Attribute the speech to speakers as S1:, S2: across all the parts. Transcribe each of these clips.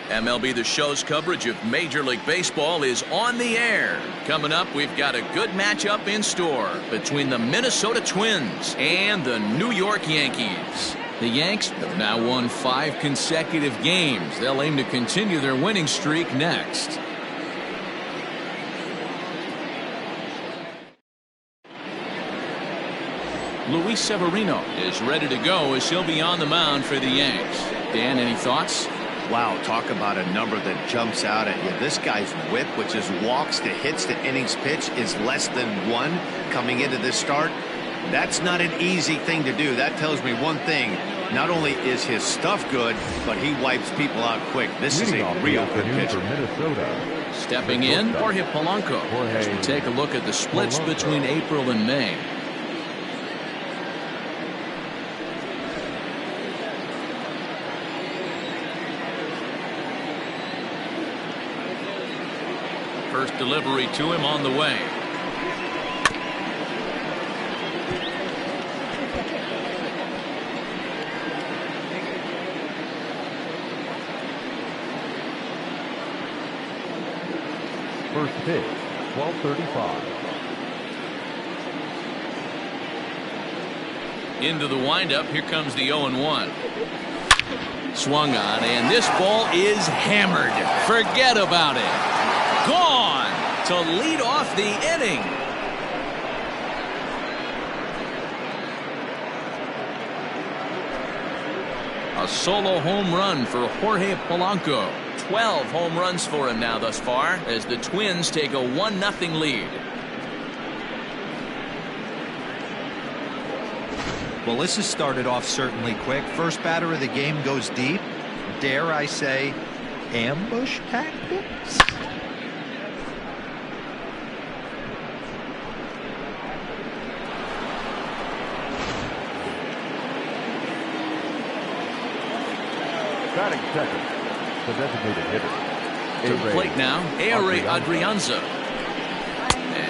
S1: MLB the Show's coverage of Major League Baseball is on the air. Coming up, we've got a good matchup in store between the Minnesota Twins and the New York Yankees. The Yanks have now won 5 consecutive games. They'll aim to continue their winning streak next. Luis Severino is ready to go as he'll be on the mound for the Yanks. Dan, any thoughts?
S2: Wow, talk about a number that jumps out at you. This guy's whip, which is walks to hits to innings pitch, is less than 1 coming into this start. That's not an easy thing to do. That tells me one thing. Not only is his stuff good, but he wipes people out quick. This is a real good pitcher.
S1: Stepping in, Jorge Polanco. As we take a look at the splits between April and May. First delivery to him on the way.
S3: First pitch, 12:35.
S1: Into the windup. Here comes the 0-1. Swung on, and this ball is hammered. Forget about it. Gone to lead off the inning. A solo home run for Jorge Polanco. 12 home runs for him now thus far as the Twins take a 1-0 lead.
S4: Well, this has started off certainly quick. First batter of the game goes deep. Dare I say, ambush tactics?
S3: Batting second, the designated hitter.
S1: To the plate now, Ehire Adrianza.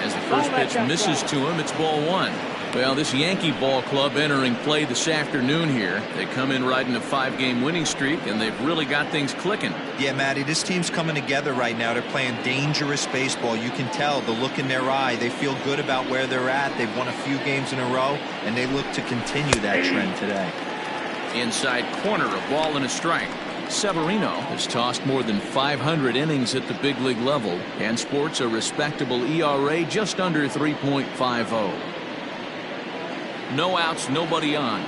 S1: As the first pitch misses to him, it's ball 1. Well, this Yankee ball club entering play this afternoon here. They come in riding a 5-game winning streak, and they've really got things clicking.
S4: Yeah, Matty, this team's coming together right now. They're playing dangerous baseball. You can tell the look in their eye. They feel good about where they're at. They've won a few games in a row, and they look to continue that trend today.
S1: Inside corner, a ball and a strike. Severino has tossed more than 500 innings at the big league level and sports a respectable ERA just under 3.50. No outs, nobody on.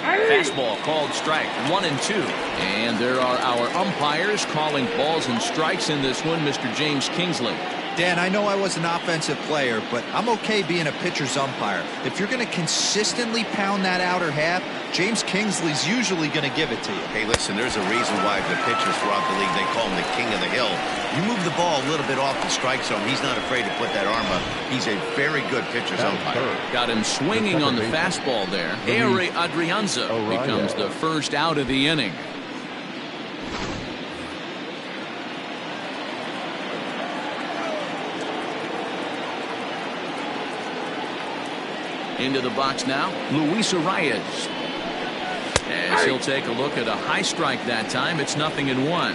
S1: Fastball called strike, 1-2. And there are our umpires calling balls and strikes in this one, Mr. James Kingsley.
S4: Dan, I know I was an offensive player, but I'm okay being a pitcher's umpire. If you're going to consistently pound that outer half, James Kingsley's usually going to give it to you.
S2: Hey, listen, there's a reason why the pitchers throughout the league, they call him the king of the hill. You move the ball a little bit off the strike zone, he's not afraid to put that arm up. He's a very good pitcher's umpire.
S1: Got him swinging on the fastball there. Ehire Adrianza becomes the first out of the inning. Into the box now, Luis Arias. As he'll take a look at a high strike that time, it's 0-1.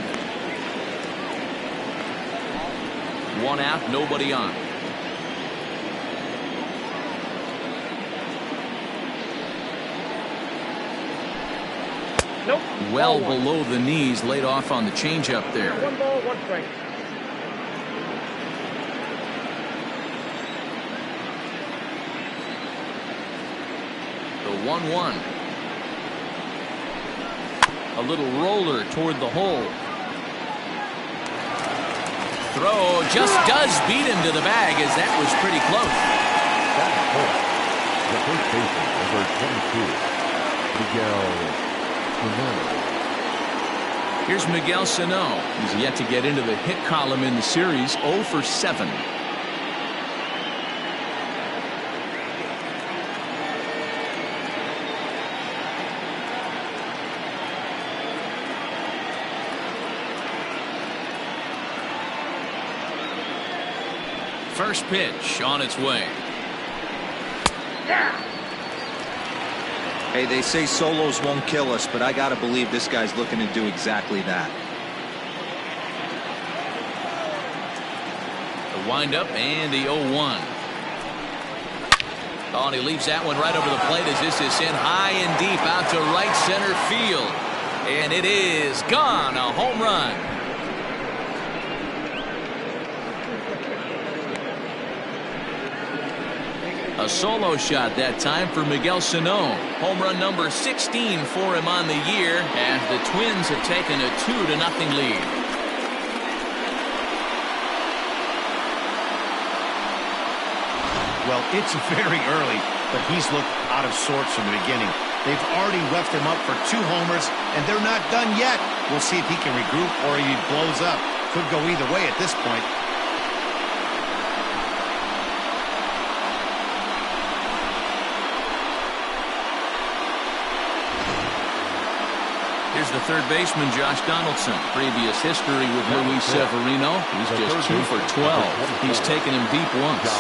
S1: 1 out, nobody on.
S5: Nope.
S1: Well below the knees, laid off on the changeup there.
S5: 1 ball, 1 strike.
S1: The 1-1. A little roller toward the hole. Throw just does beat him to the bag as that was pretty close.
S3: That's the first baseman, number 22, Miguel Sano.
S1: Here's Miguel Sano. He's yet to get into the hit column in the series, 0 for 7. First pitch on its way.
S4: Hey, they say solos won't kill us, but I got to believe this guy's looking to do exactly that.
S1: The windup and the 0-1. Oh, and he leaves that one right over the plate as this is in high and deep out to right center field. And it is gone. A home run. A solo shot that time for Miguel Sano. Home run number 16 for him on the year as the Twins have taken a 2-0 lead.
S2: Well, it's very early, but he's looked out of sorts from the beginning. They've already roughed him up for 2 homers, and they're not done yet. We'll see if he can regroup or he blows up. Could go either way at this point.
S1: Here's the third baseman, Josh Donaldson. Previous history with Luis Severino. He's just 2 for 12. He's taken him deep once.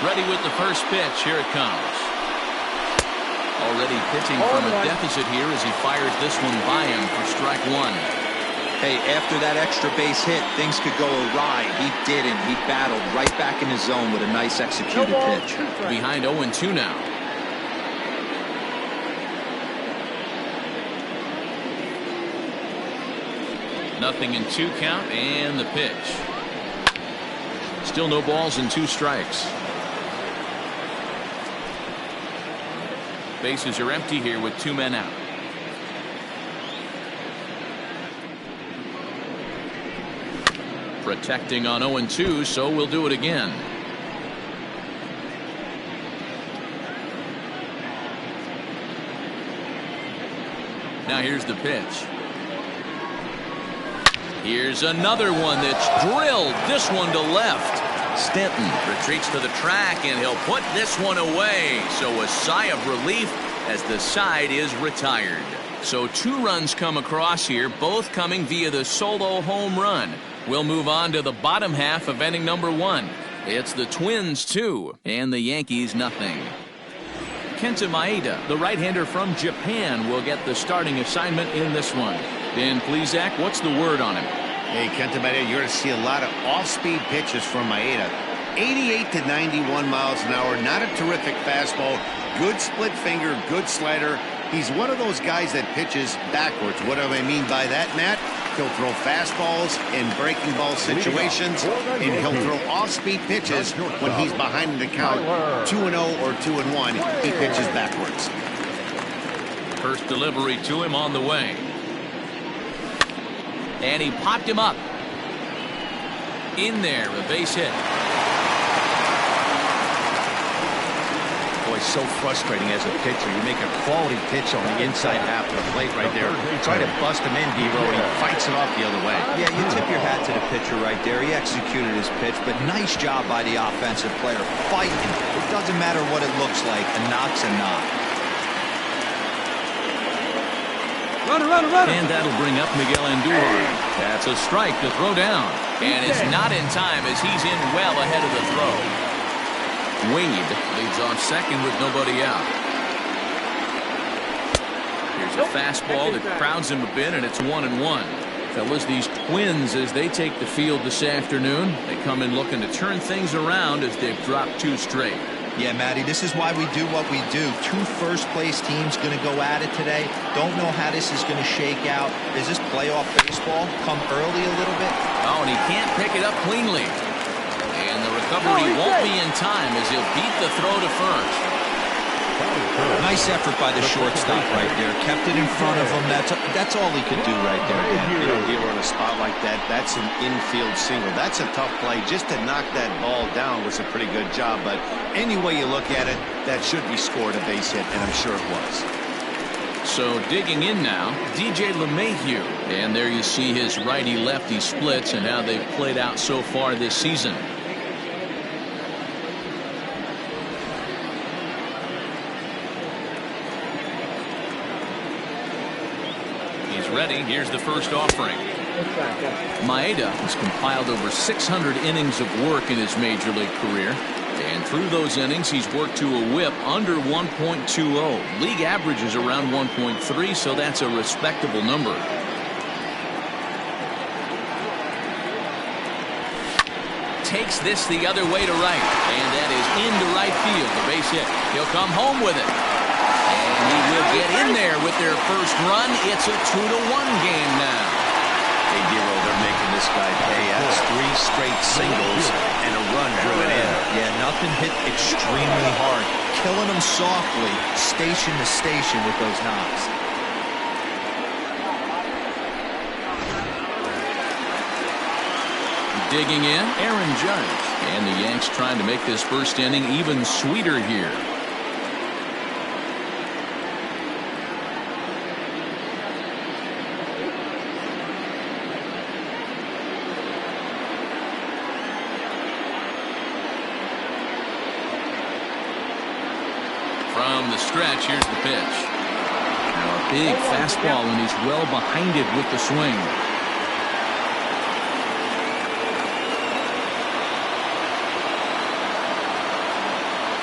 S1: Ready with the first pitch. Here it comes. Already pitching from a deficit here as he fires this one by him for strike 1.
S4: Hey, after that extra base hit, things could go awry. He didn't. He battled right back in his zone with a nice executed pitch.
S1: Behind 0-2 now. Nothing in 2 count and the pitch. Still no balls and 2 strikes. Bases are empty here with 2 men out. Protecting on 0-2, so we'll do it again. Now here's the pitch. Here's another one that's drilled. This one to left. Stanton retreats to the track, and he'll put this one away. So a sigh of relief as the side is retired. So 2 runs come across here, both coming via the solo home run. We'll move on to the bottom half of inning number 1. It's the Twins 2 and the Yankees nothing. Kenta Maeda, the right-hander from Japan, will get the starting assignment in this one. Ben Plesac, what's the word on him?
S2: Hey, Kenta Maeda, you're going to see a lot of off-speed pitches from Maeda. 88 to 91 miles an hour, not a terrific fastball. Good split finger, good slider. He's one of those guys that pitches backwards. What do I mean by that, Matt? He'll throw fastballs in breaking ball situations, and he'll throw off-speed pitches when he's behind the count. 2-0 or 2-1, he pitches backwards.
S1: First delivery to him on the way. And he popped him up. In there, a base hit.
S2: Boy, so frustrating as a pitcher. You make a quality pitch on the inside half of the plate right there. Try to bust him in, D-Row, and he fights it off the other way.
S4: Yeah, you tip your hat to the pitcher right there. He executed his pitch, but nice job by the offensive player fighting. It doesn't matter what it looks like. A knock's a knock.
S1: Runner. And that'll bring up Miguel Andujar. That's a strike to throw down. And it's not in time as he's in well ahead of the throw. Wade leads off second with nobody out. Here's a fastball that crowds him a bit, and it's 1-1. Fellas, these Twins, as they take the field this afternoon, they come in looking to turn things around as they've dropped 2 straight.
S4: Yeah, Matty, this is why we do what we do. 2 first-place teams going to go at it today. Don't know how this is going to shake out. Is this playoff baseball? Come early a little bit?
S1: Oh, and he can't pick it up cleanly. And the recovery won't be in time as he'll beat the throw to first.
S4: Nice effort by the shortstop right there. Kept it in front of him. That's all he could do right there.
S2: You know, dealer on a spot like that, that's an infield single. That's a tough play. Just to knock that ball down was a pretty good job. But any way you look at it, that should be scored a base hit, and I'm sure it was.
S1: So digging in now, DJ LeMahieu. And there you see his righty-lefty splits and how they've played out so far this season. Ready. Here's the first offering. Maeda has compiled over 600 innings of work in his major league career. And through those innings, he's worked to a whip under 1.20. League average is around 1.3, so that's a respectable number. Takes this the other way to right, and that is into right field. The base hit. He'll come home with it. And he will get in there with their first run. It's a 2-1 game now.
S2: Hey, Dero, they're making this guy pay. That's 3 straight singles and a run driven in.
S4: Yeah, nothing hit extremely hard. Killing him softly, station to station with those knocks.
S1: Digging in, Aaron Judge. And the Yanks trying to make this first inning even sweeter here. From the stretch, here's the pitch. Now a big fastball, and he's well behind it with the swing.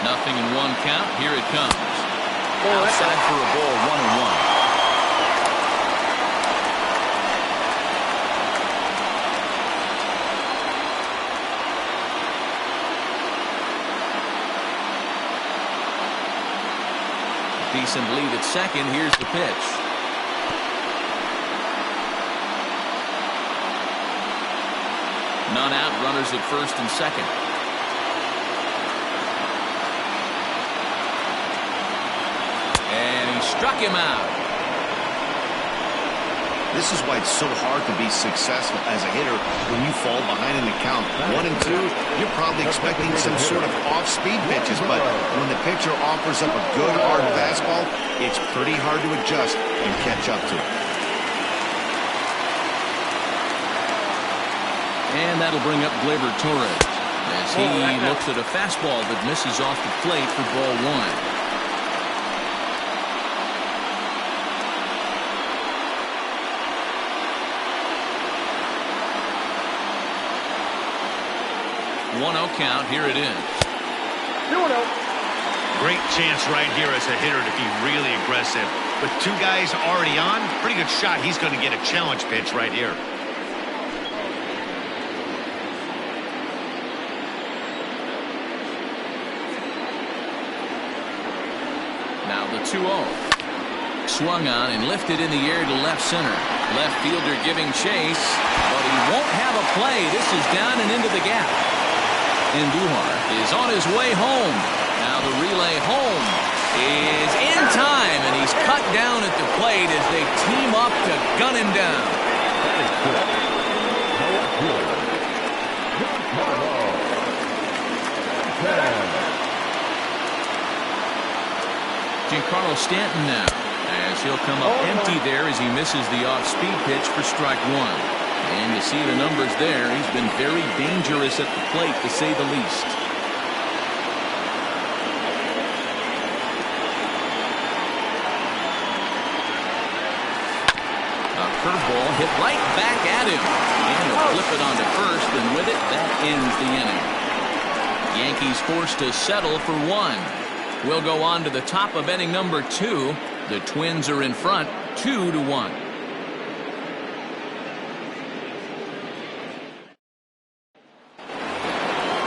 S1: Nothing in 1 count. Here it comes. Outside for a ball, 1-1. Decent lead at second. Here's the pitch. None out. Runners at first and second. And he struck him out.
S2: This is why it's so hard to be successful as a hitter when you fall behind in the count. 1 and 2, you're probably expecting some sort of off-speed pitches, but when the pitcher offers up a good hard fastball, it's pretty hard to adjust and catch up to it.
S1: And that'll bring up Gleyber Torres as he looks at a fastball that misses off the plate for ball 1. One-0 count. Here it is.
S2: 2-0. Great chance right here as a hitter to be really aggressive. With 2 guys already on, pretty good shot. He's going to get a challenge pitch right here.
S1: Now the 2-0. Swung on and lifted in the air to left center. Left fielder giving chase, but he won't have a play. This is down and into the gap. Andujar is on his way home. Now the relay home is in time, and he's cut down at the plate as they team up to gun him down. Giancarlo Stanton now, as he'll come up empty there as he misses the off-speed pitch for strike 1. And you see the numbers there. He's been very dangerous at the plate, to say the least. A curveball hit right back at him. And he'll flip it onto first, and with it, that ends the inning. Yankees forced to settle for 1. We'll go on to the top of inning number 2. The Twins are in front, 2-1.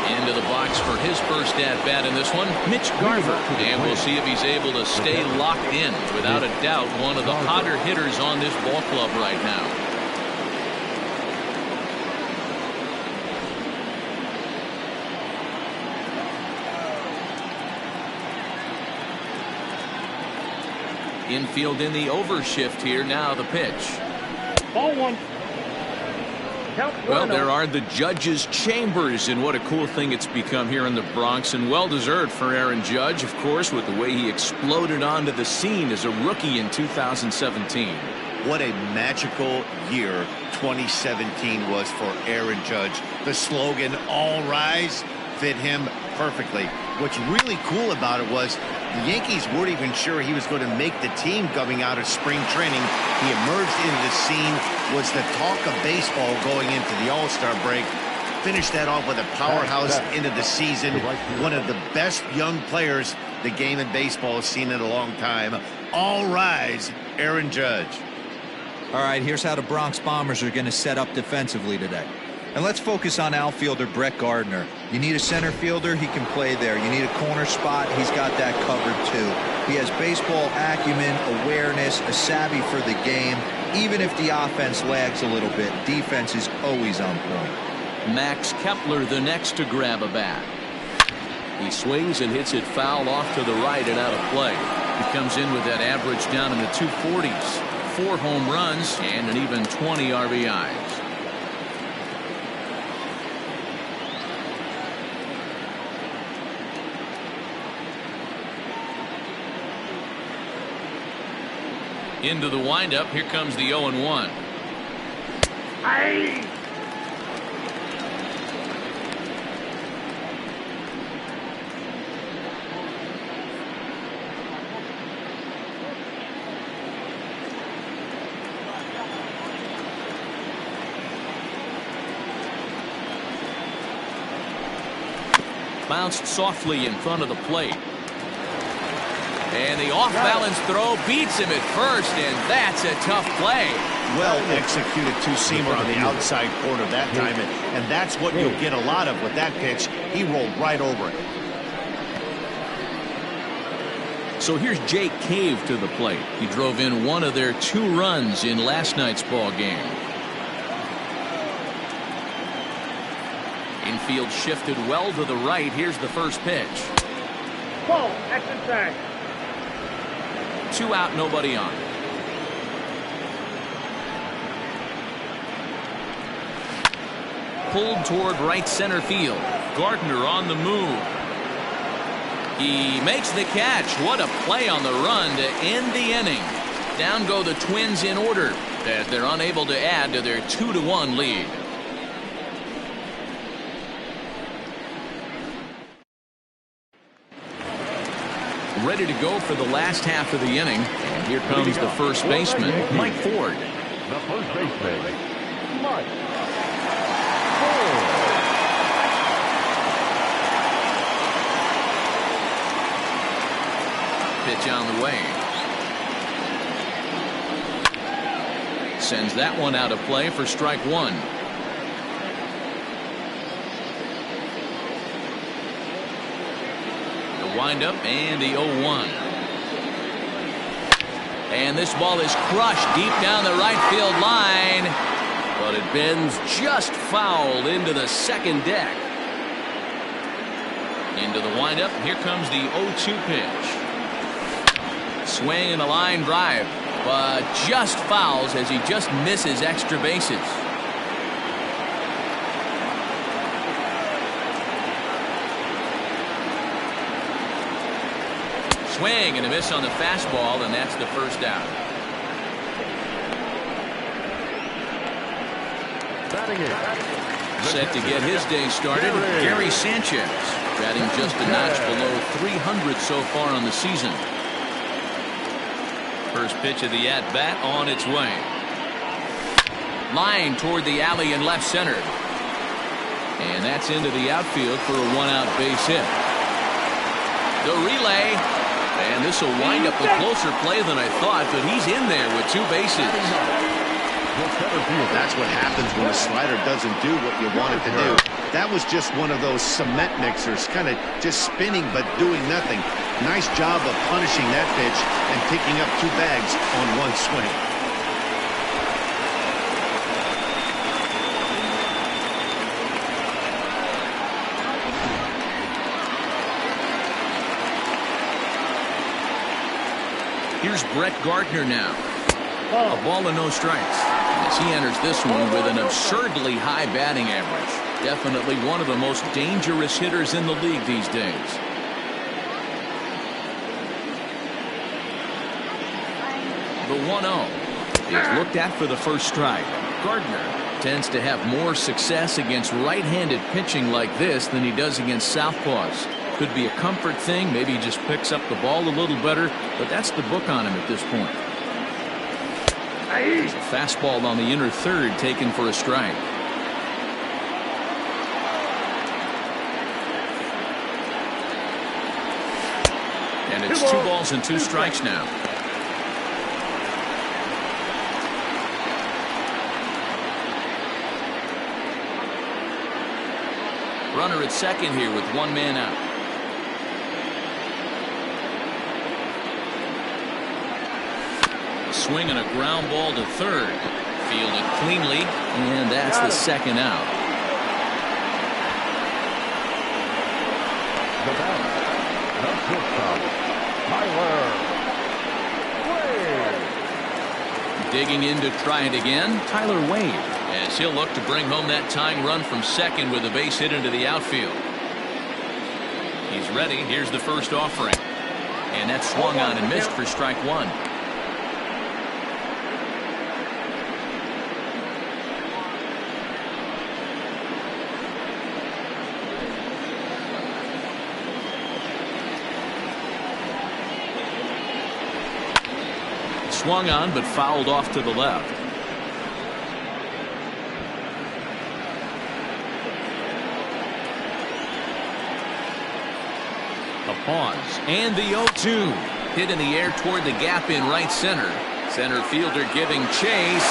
S1: Into the box for his first at-bat in this one, Mitch Garver. And we'll see if he's able to stay locked in. Without a doubt, one of the hotter hitters on this ball club right now. Infield in the overshift here. Now the pitch.
S5: Ball 1.
S1: Well, there are the judges' chambers, and what a cool thing it's become here in the Bronx, and well-deserved for Aaron Judge, of course, with the way he exploded onto the scene as a rookie in 2017.
S2: What a magical year 2017 was for Aaron Judge. The slogan, all rise, fit him perfectly. What's really cool about it was the Yankees weren't even sure he was going to make the team coming out of spring training. He emerged into the scene, was the talk of baseball going into the All-Star break. Finished that off with a powerhouse into the season. One of the best young players the game in baseball has seen in a long time. All rise, Aaron Judge.
S4: All right, here's how the Bronx Bombers are going to set up defensively today. And let's focus on outfielder Brett Gardner. You need a center fielder, he can play there. You need a corner spot, he's got that covered too. He has baseball acumen, awareness, a savvy for the game. Even if the offense lags a little bit, defense is always on point.
S1: Max Kepler the next to grab a bat. He swings and hits it foul off to the right and out of play. He comes in with that average down in the 240s. 4 home runs and an even 20 RBIs. Into the windup. Here comes the 0-1.
S3: Aye.
S1: Bounced softly in front of the plate. And the off-balance throw beats him at first, and that's a tough play.
S2: Well executed two-seamer on the outside corner that time, and that's what you'll get a lot of with that pitch. He rolled right over it.
S1: So here's Jake Cave to the plate. He drove in one of their 2 runs in last night's ball game. Infield shifted well to the right. Here's the first pitch.
S3: Whoa, that's inside.
S1: 2 out, nobody on. Pulled toward right center field. Gardner on the move. He makes the catch. What a play on the run to end the inning. Down go the Twins in order as they're unable to add to their 2-1 lead. Ready to go for the last half of the inning. And here comes the first baseman, Mike Ford.
S3: The first baseman, Mike Ford.
S1: Pitch on the way. Sends that one out of play for strike 1. Windup and the 0-1. And this ball is crushed deep down the right field line, but it bends just foul into the second deck. Into the windup. Here comes the 0-2 pitch. Swing and a line drive, but just fouls as he just misses extra bases. Swing and a miss on the fastball, and that's the first out. Set to get his day started, Gary Sanchez, batting just a notch below 300 so far on the season. First pitch of the at-bat on its way. Line toward the alley in left center. And that's into the outfield for a 1-out base hit. The relay. And this will wind up a closer play than I thought, but he's in there with 2 bases.
S2: That's what happens when a slider doesn't do what you want it to do. That was just one of those cement mixers, kind of just spinning but doing nothing. Nice job of punishing that pitch and picking up 2 bags on 1 swing.
S1: Here's Brett Gardner now. A ball and no strikes as he enters this one with an absurdly high batting average. Definitely one of the most dangerous hitters in the league these days. The 1-0 is looked at for the first strike. Gardner tends to have more success against right-handed pitching like this than he does against southpaws. Could be a comfort thing. Maybe he just picks up the ball a little better, but that's the book on him at this point. There's a fastball on the inner third taken for a strike. And it's 2 balls and 2 strikes now. Runner at second here with 1 man out. Swing and a ground ball to third. Fielded cleanly, and that's the second out.
S3: The batter, the shortstop, Tyler Wade.
S1: Digging in to try it again, Tyler Wade, as he'll look to bring home that tying run from second with a base hit into the outfield. He's ready. Here's the first offering. And that's swung on and missed for strike 1. Swung on but fouled off to the left. A pause and the 0-2 hit in the air toward the gap in right center. Center fielder giving chase,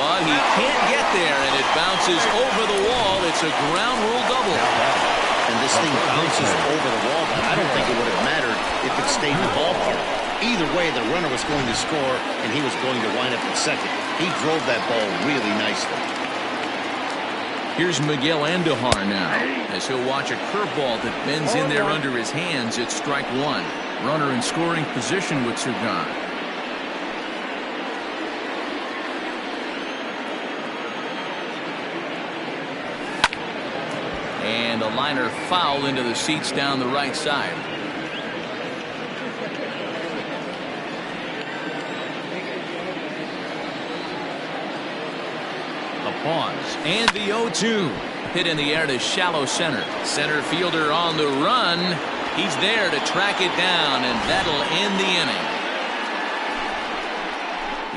S1: but he can't get there, and it bounces over the wall. It's a ground rule double.
S2: And this thing bounces over the wall, but I don't think it would have mattered if it stayed in the ballpark. Either way, the runner was going to score, and he was going to wind up at second. He drove that ball really nicely.
S1: Here's Miguel Andujar now, as he'll watch a curveball that bends in there under his hands. It's strike 1. Runner in scoring position with Surgan. And a liner foul into the seats down the right side. Pause and the 0-2 hit in the air to shallow center. Center fielder on the run. He's there to track it down, and that'll end the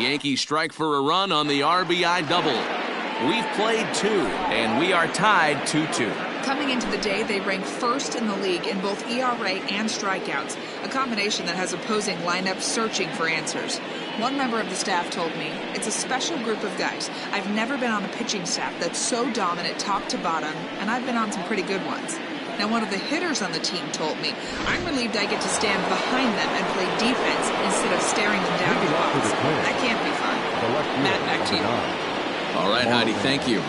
S1: inning. Yankees strike for a run on the RBI double. We've played 2, and we are tied 2-2.
S5: Coming into the day, they rank first in the league in both ERA and strikeouts, a combination that has opposing lineups searching for answers. One member of the staff told me, it's a special group of guys. I've never been on a pitching staff that's so dominant top to bottom, and I've been on some pretty good ones. Now, one of the hitters on the team told me, I'm relieved I get to stand behind them and play defense instead of staring them down the box. That can't be fun. Matt, back to you.
S1: All right, Heidi, thank you.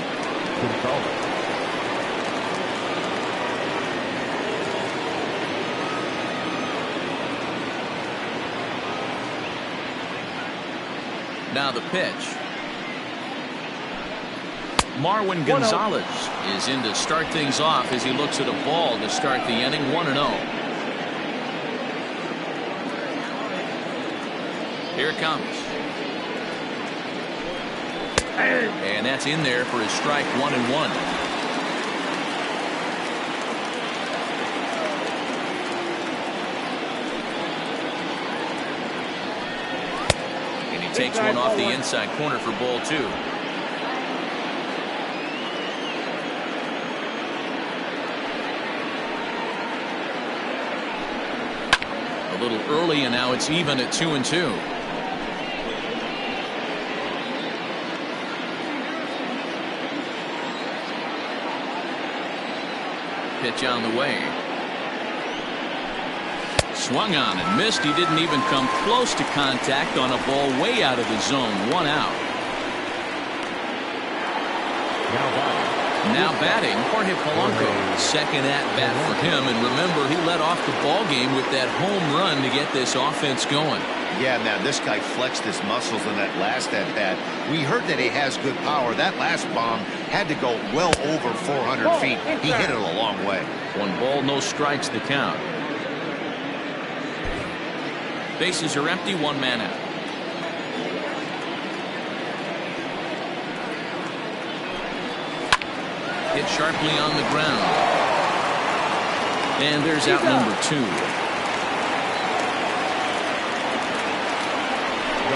S1: Now the pitch. Marwin Gonzalez is in to start things off as he looks at a ball to start the inning. 1-0. Here it comes. And that's in there for his strike. 1-1. Takes one off the inside corner for ball 2. A little early, and now it's even at 2-2. Pitch on the way. Swung on and missed. He didn't even come close to contact on a ball way out of the zone. 1 out. Now batting, Jorge Polanco. Second at bat for him, and remember, he led off the ball game with that home run to get this offense going.
S2: Yeah, man, this guy flexed his muscles in that last at bat. We heard that he has good power. That last bomb had to go well over 400 feet. He hit it a long way.
S1: 1 ball, no strikes, the count. Bases are empty, 1 man out. hit sharply on the ground. And there's out number 2.
S3: The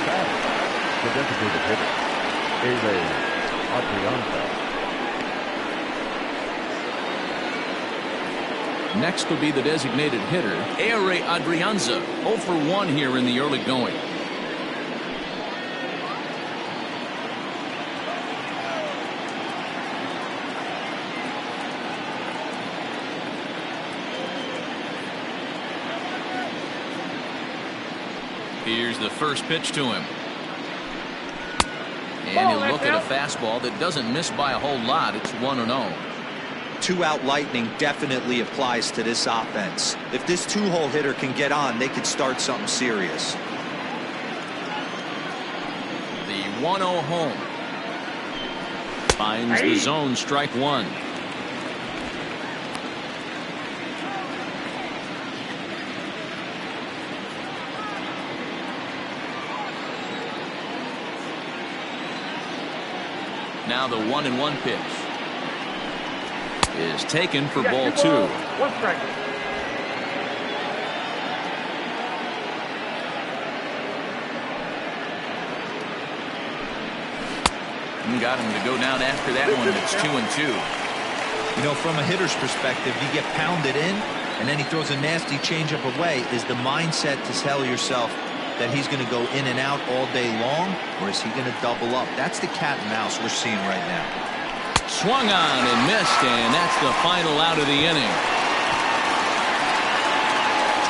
S3: batter, the designated hitter, Adrianza.
S1: Next will be the designated hitter, Adrianza, 0 for 1 here in the early going. Here's the first pitch to him. And he'll look at a fastball that doesn't miss by a whole lot. It's 1-0.
S4: 2-out lightning definitely applies to this offense. If this 2-hole hitter can get on, they could start something serious.
S1: The 1-0 home. Finds the zone, strike 1. Now the 1-1 pitch is taken for ball 2.
S6: 1 strike.
S1: Got him to go down after that one. It's 2-2.
S4: You know, from a hitter's perspective, you get pounded in, and then he throws a nasty changeup away. Is the mindset to tell yourself that he's going to go in and out all day long, or is he going to double up? That's the cat and mouse we're seeing right now.
S1: Swung on and missed, and that's the final out of the inning.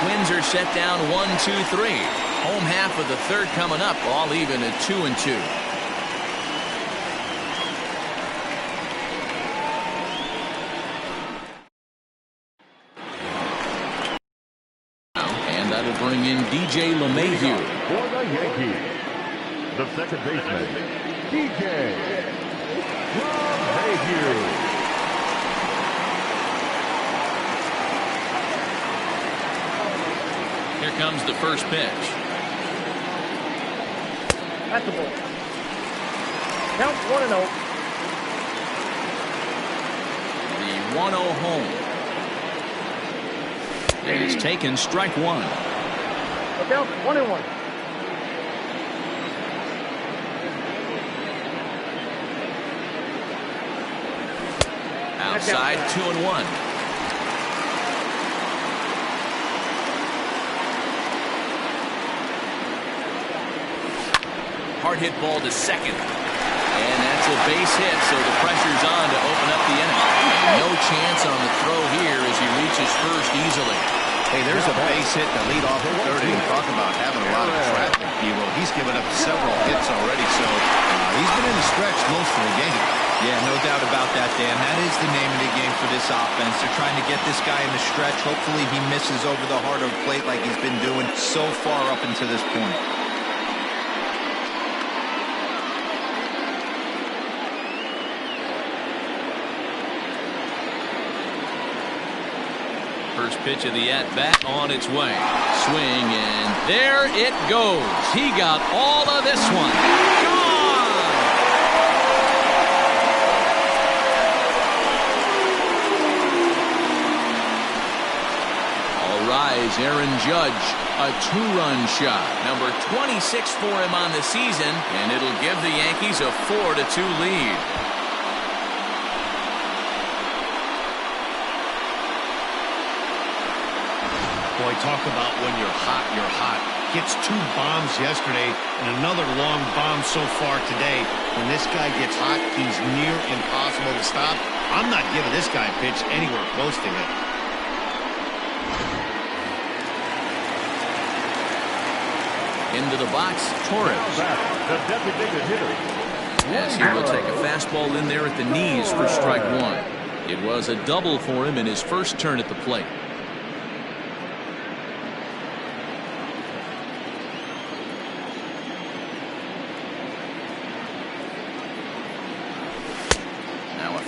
S1: Twins are set down 1-2-3. Home half of the third coming up, all even at 2-2. And that'll bring in DJ LeMahieu.
S3: For the Yankees, the second baseman, DJ LeMahieu.
S1: Here comes the first pitch.
S6: That's the ball. Count 1-0.
S1: The 1-0 home. It is taken, strike 1.
S6: Count 1-1.
S1: Outside, 2-1. Hard hit ball to second. And that's a base hit, so the pressure's on to open up the inning. No chance on the throw here as he reaches first easily.
S2: Hey, there's a base hit to lead off the third inning. Talk about having a lot of traffic, Hero. He's given up several hits already, so he's been in the stretch most of the game.
S4: Yeah, no doubt about that, Dan. That is the name of the game for this offense. They're trying to get this guy in the stretch. Hopefully he misses over the heart of the plate like he's been doing so far up until this point.
S1: First pitch of the at-bat on its way. Swing, and there it goes. He got all of this one. Gone! All rise, Aaron Judge. A 2-run shot. Number 26 for him on the season, and it'll give the Yankees a 4-2 lead.
S2: Boy, talk about when you're hot, you're hot. Gets 2 bombs yesterday and another long bomb so far today. When this guy gets hot, he's near impossible to stop. I'm not giving this guy a pitch anywhere close to it.
S1: Into the box, Torres.
S3: The designated hitter.
S1: Yes, he will take a fastball in there at the knees for strike 1. It was a double for him in his first turn at the plate.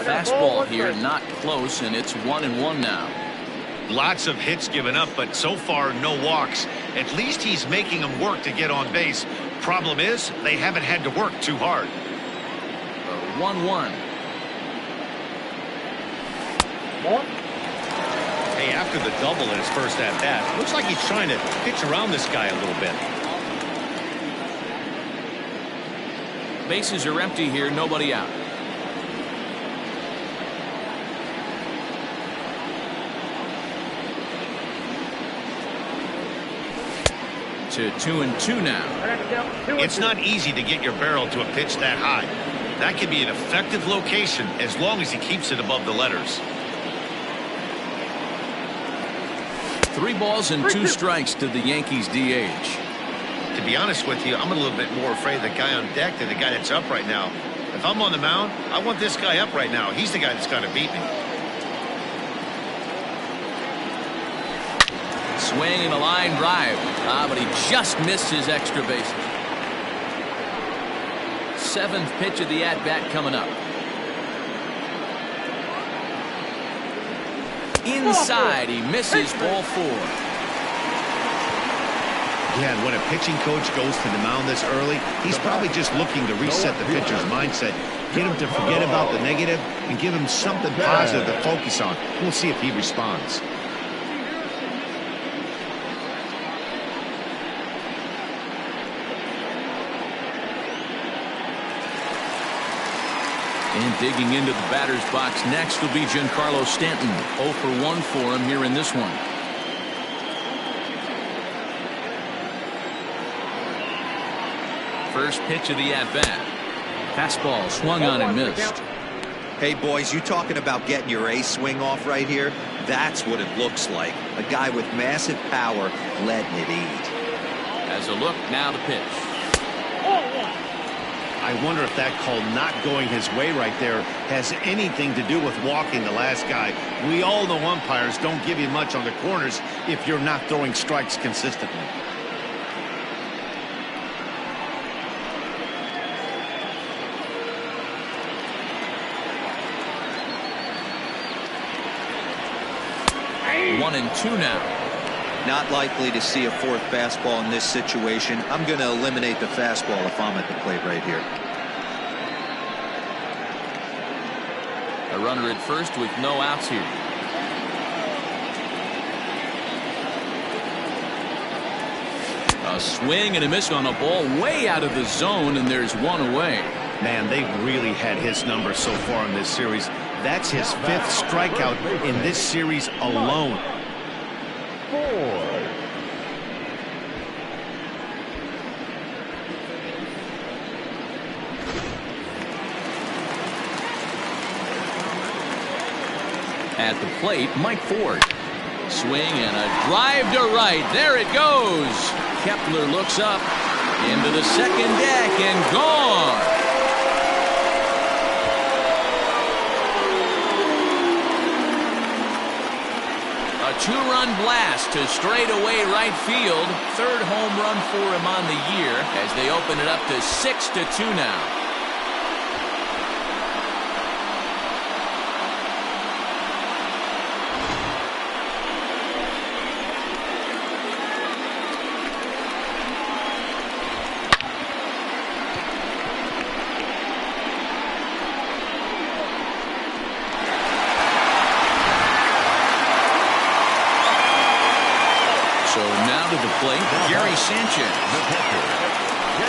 S1: Fastball here, not close, and it's 1-1 now.
S2: Lots of hits given up, but so far no walks. At least he's making them work to get on base. Problem is, they haven't had to work too hard.
S1: 1-1.
S6: One.
S2: Hey, after the double in his first at-bat, looks like he's trying to pitch around this guy a little bit.
S1: Bases are empty here, nobody out. To 2-2 now.
S2: It's not easy to get your barrel to a pitch that high. That can be an effective location as long as he keeps it above the letters.
S1: 3 balls and 2 strikes to the Yankees DH.
S2: To be honest with you, I'm a little bit more afraid of the guy on deck than the guy that's up right now. If I'm on the mound, I want this guy up right now. He's the guy that's got to beat me.
S1: Swing and a line drive. But he just missed his extra bases. 7th pitch of the at-bat coming up. Inside, he misses ball 4.
S2: Yeah, and when a pitching coach goes to the mound this early, he's probably just looking to reset the pitcher's mindset, get him to forget about the negative, and give him something positive to focus on. We'll see if he responds.
S1: And digging into the batter's box next will be Giancarlo Stanton. 0 for 1 for him here in this one. First pitch of the at-bat. Fastball swung on and missed.
S4: Hey, boys, you talking about getting your A swing off right here? That's what it looks like. A guy with massive power letting it eat.
S1: As a look, now the pitch.
S2: I wonder if that call not going his way right there has anything to do with walking the last guy. We all know umpires don't give you much on the corners if you're not throwing strikes consistently.
S1: One and 2 now.
S4: Not likely to see a 4th fastball in this situation. I'm going to eliminate the fastball if I'm at the plate right here.
S1: A runner at first with no outs here. A swing and a miss on a ball way out of the zone, and there's 1 away.
S2: Man, they've really had his number so far in this series. That's his 5th strikeout in this series alone.
S3: 4.
S1: At the plate, Mike Ford. Swing and a drive to right. There it goes. Kepler looks up into the second deck and gone. A 2-run blast to straightaway right field. 3rd home run for him on the year as they open it up to 6-2 now. Plate, Gary Sanchez.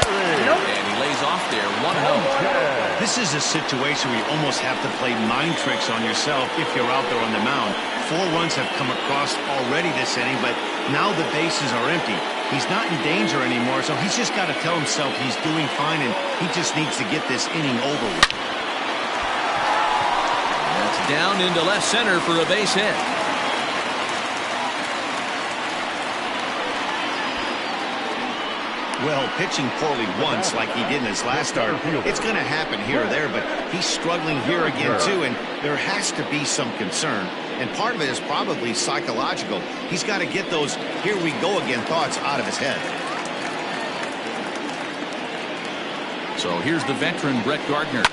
S1: And he lays off there, 1-0.
S2: This is a situation where you almost have to play mind tricks on yourself if you're out there on the mound. 4 runs have come across already this inning, but now the bases are empty. He's not in danger anymore, so he's just got to tell himself he's doing fine, and he just needs to get this inning over with.
S1: That's down into left center for a base hit.
S2: Well, pitching poorly once like he did in his last start, it's going to happen here or there, but he's struggling here again too, and there has to be some concern. And part of it is probably psychological. He's got to get those here we go again thoughts out of his head.
S1: So here's the veteran Brett Gardner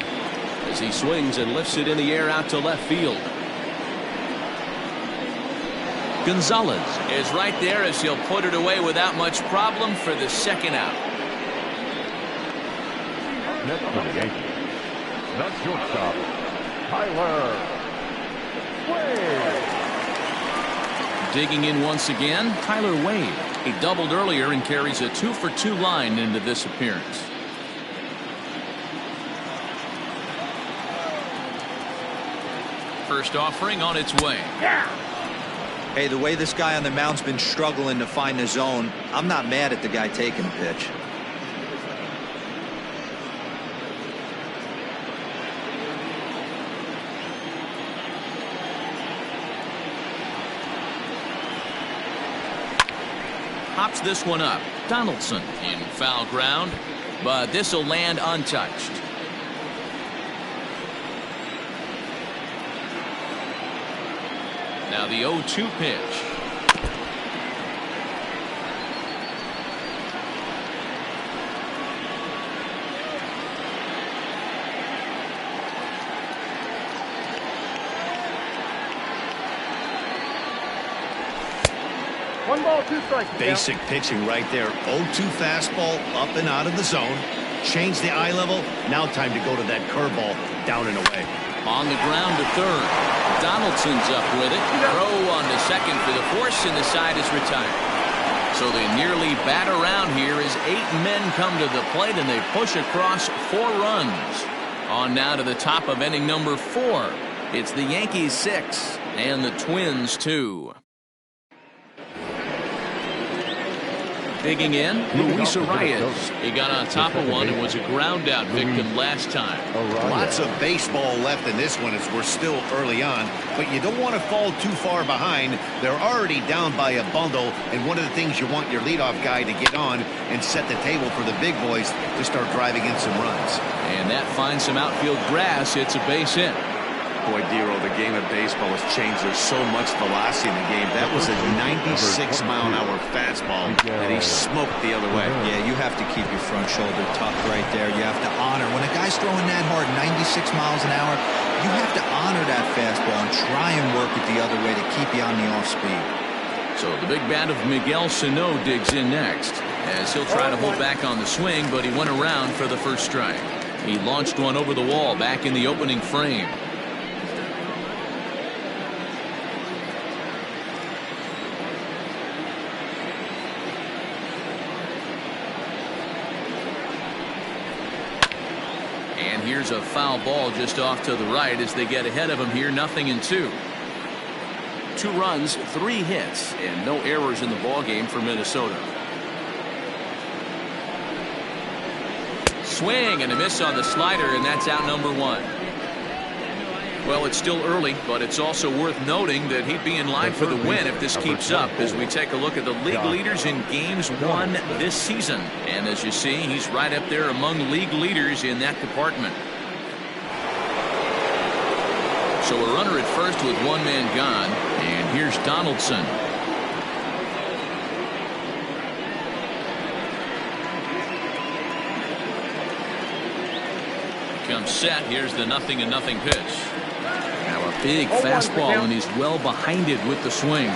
S1: as he swings and lifts it in the air out to left field. Gonzalez is right there as he'll put it away without much problem for the 2nd out.
S3: Next for the Yankees, the shortstop, Tyler
S1: Digging in once again, Tyler Wade. He doubled earlier and carries a 2-for-2 line into this appearance. First offering on its way.
S4: Hey, the way this guy on the mound's been struggling to find the zone, I'm not mad at the guy taking the pitch.
S1: Pops this one up. Donaldson in foul ground, but this will land untouched. Now the 0-2 pitch.
S6: One ball, 2 strikes.
S2: Basic pitching right there. 0-2 fastball up and out of the zone. Change the eye level. Now time to go to that curveball down and away.
S1: On the ground to third. Donaldson's up with it. Throw on to second for the force, and the side is retired. So they nearly bat around here as 8 men come to the plate, and they push across 4 runs. On now to the top of inning number 4. It's the Yankees 6 and the Twins 2. Digging in, Luis Arias. He got on top of one and was a ground out victim last time.
S2: Lots of baseball left in this one as we're still early on, but you don't want to fall too far behind. They're already down by a bundle, and one of the things you want your leadoff guy to get on and set the table for the big boys to start driving in some runs.
S1: And that finds some outfield grass. It's a base hit.
S2: Boy, Dero, the game of baseball has changed. There's so much velocity in the game. That was a 96-mile-an-hour fastball that he smoked the other way.
S4: Yeah, you have to keep your front shoulder tucked right there. You have to honor. When a guy's throwing that hard, 96 miles an hour, you have to honor that fastball and try and work it the other way to keep you on the off speed.
S1: So the big bat of Miguel Sano digs in next, as he'll try to hold back on the swing, but he went around for the first strike. He launched one over the wall back in the opening frame. And here's a foul ball just off to the right as they get ahead of him here. 0-2. 2 runs, 3 hits, and no errors in the ball game for Minnesota. Swing and a miss on the slider, and that's out number 1. Well, it's still early, but it's also worth noting that he'd be in line for the win if this keeps up as we take a look at the league leaders in games won this season. And as you see, he's right up there among league leaders in that department. So a runner at first with 1 man gone, and here's Donaldson. Comes set. Here's the 0-0 pitch. Now a big fastball, and he's well behind it with the swing.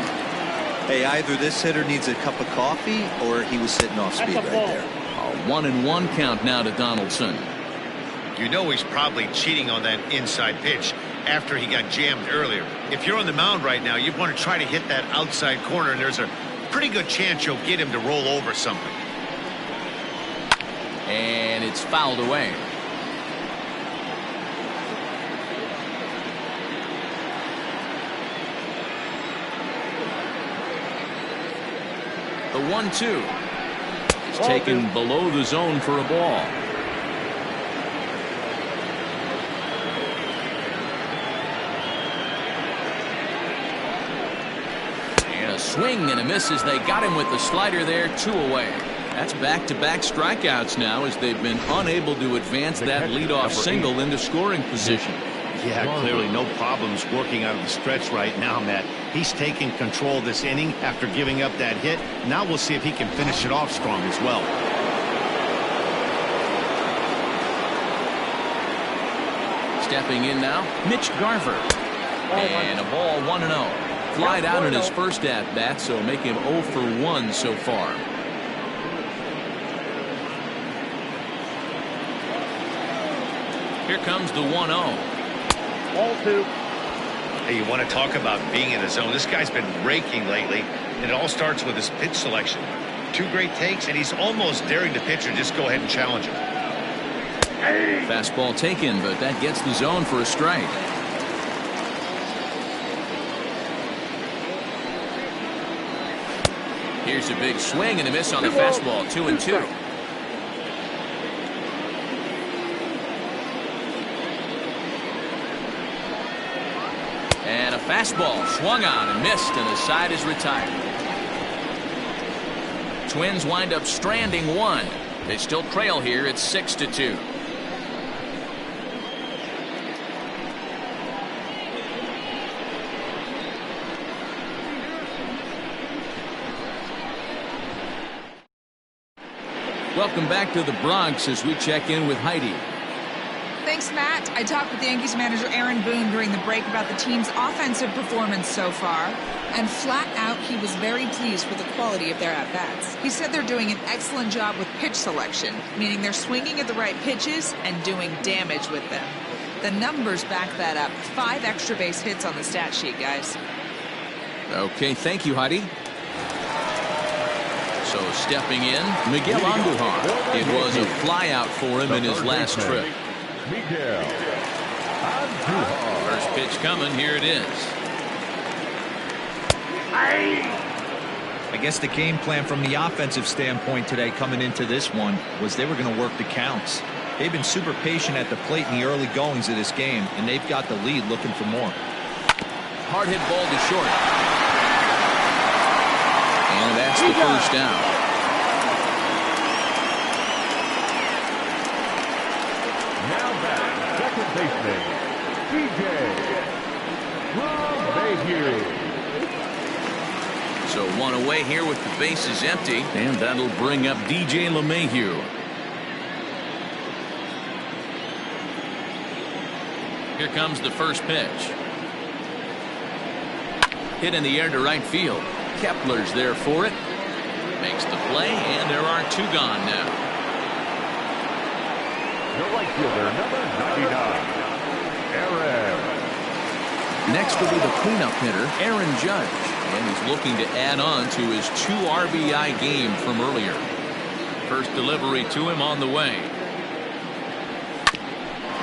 S4: Hey, either this hitter needs a cup of coffee or he was sitting off speed right there.
S1: A 1-1 count now to Donaldson.
S2: You know he's probably cheating on that inside pitch after he got jammed earlier. If you're on the mound right now, you want to try to hit that outside corner, and there's a pretty good chance you'll get him to roll over something.
S1: And it's fouled away. The 1-2 is taken below the zone for a ball. And a swing and a miss as they got him with the slider there. 2 away. That's back-to-back strikeouts now as they've been unable to advance that leadoff single into scoring position.
S2: Yeah, clearly no problems working out of the stretch right now, Matt. He's taking control of this inning after giving up that hit. Now we'll see if he can finish it off strong as well.
S1: Stepping in now, Mitch Garver. And a ball 1-0. Flied out in his first at-bat, so make him 0 for 1 so far. Here comes the 1-0.
S6: Ball 2.
S2: Hey, you want to talk about being in the zone? This guy's been raking lately, and it all starts with his pitch selection. 2 great takes, and he's almost daring the pitcher just go ahead and challenge him.
S1: Fastball taken, but that gets the zone for a strike. Here's a big swing and a miss on the fastball. 2-2. And a fastball swung on and missed, and the side is retired. Twins wind up stranding 1. They still trail here at 6-2. Welcome back to the Bronx as we check in with Heidi.
S5: Thanks, Matt. I talked with Yankees manager Aaron Boone during the break about the team's offensive performance so far, and flat out he was very pleased with the quality of their at-bats. He said they're doing an excellent job with pitch selection, meaning they're swinging at the right pitches and doing damage with them. The numbers back that up. 5 extra base hits on the stat sheet, guys.
S1: Okay, thank you, Heidi. So stepping in, Miguel Andujar. It was a flyout for him in his last trip.
S3: Miguel Andujar.
S1: First pitch coming. Here it is.
S4: I guess the game plan from the offensive standpoint today coming into this one was they were going to work the counts. They've been super patient at the plate in the early goings of this game, and they've got the lead looking for more.
S1: Hard hit ball to short. And that's the first down.
S3: Now back, second baseman, DJ LeMahieu.
S1: So 1 away here with the bases empty, and that'll bring up DJ LeMahieu. Here comes the first pitch. Hit in the air to right field. Kepler's there for it. Makes the play, and there are 2 gone now.
S3: The right fielder, number 99, Aaron.
S1: Next will be the cleanup hitter, Aaron Judge. And he's looking to add on to his 2 RBI game from earlier. First delivery to him on the way.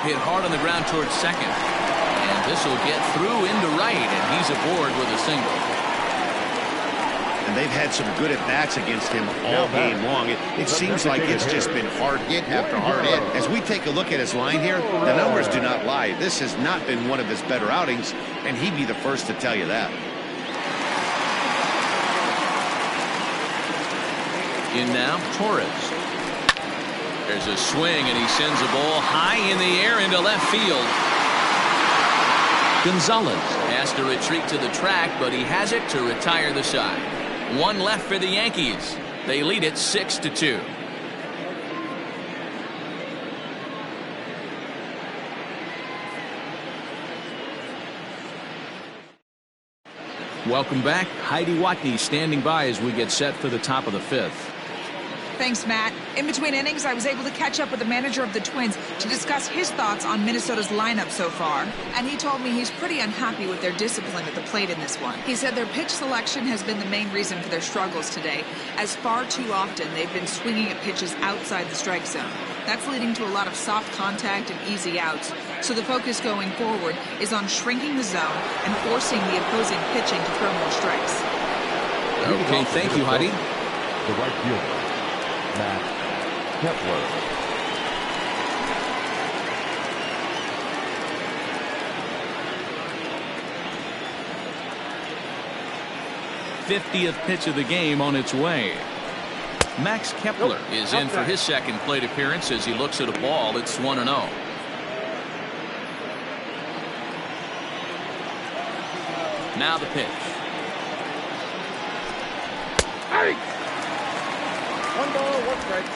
S1: Hit hard on the ground towards second. And this will get through into right, and he's aboard with a single.
S2: And they've had some good at-bats against him all game long. It seems like it's just been hard hit after hard hit. As we take a look at his line here, the numbers do not lie. This has not been one of his better outings, and he'd be the first to tell you that.
S1: In now, Torres. There's a swing, and he sends a ball high in the air into left field. Gonzalez has to retreat to the track, but he has it to retire the side. 1 left for the Yankees. They lead it 6-2. Welcome back. Heidi Watney standing by as we get set for the top of the 5th.
S5: Thanks, Matt. In between innings, I was able to catch up with the manager of the Twins to discuss his thoughts on Minnesota's lineup so far. And he told me he's pretty unhappy with their discipline at the plate in this one. He said their pitch selection has been the main reason for their struggles today, as far too often they've been swinging at pitches outside the strike zone. That's leading to a lot of soft contact and easy outs. So the focus going forward is on shrinking the zone and forcing the opposing pitching to throw more strikes.
S1: Okay, thank you, Heidi.
S3: The right fielder, Matt Kepler.
S1: th pitch of the game on its way. Max Kepler is in for his second plate appearance as he looks at a ball. It's 1-0. Now the pitch.
S6: Hey! 1 ball, 1 strike.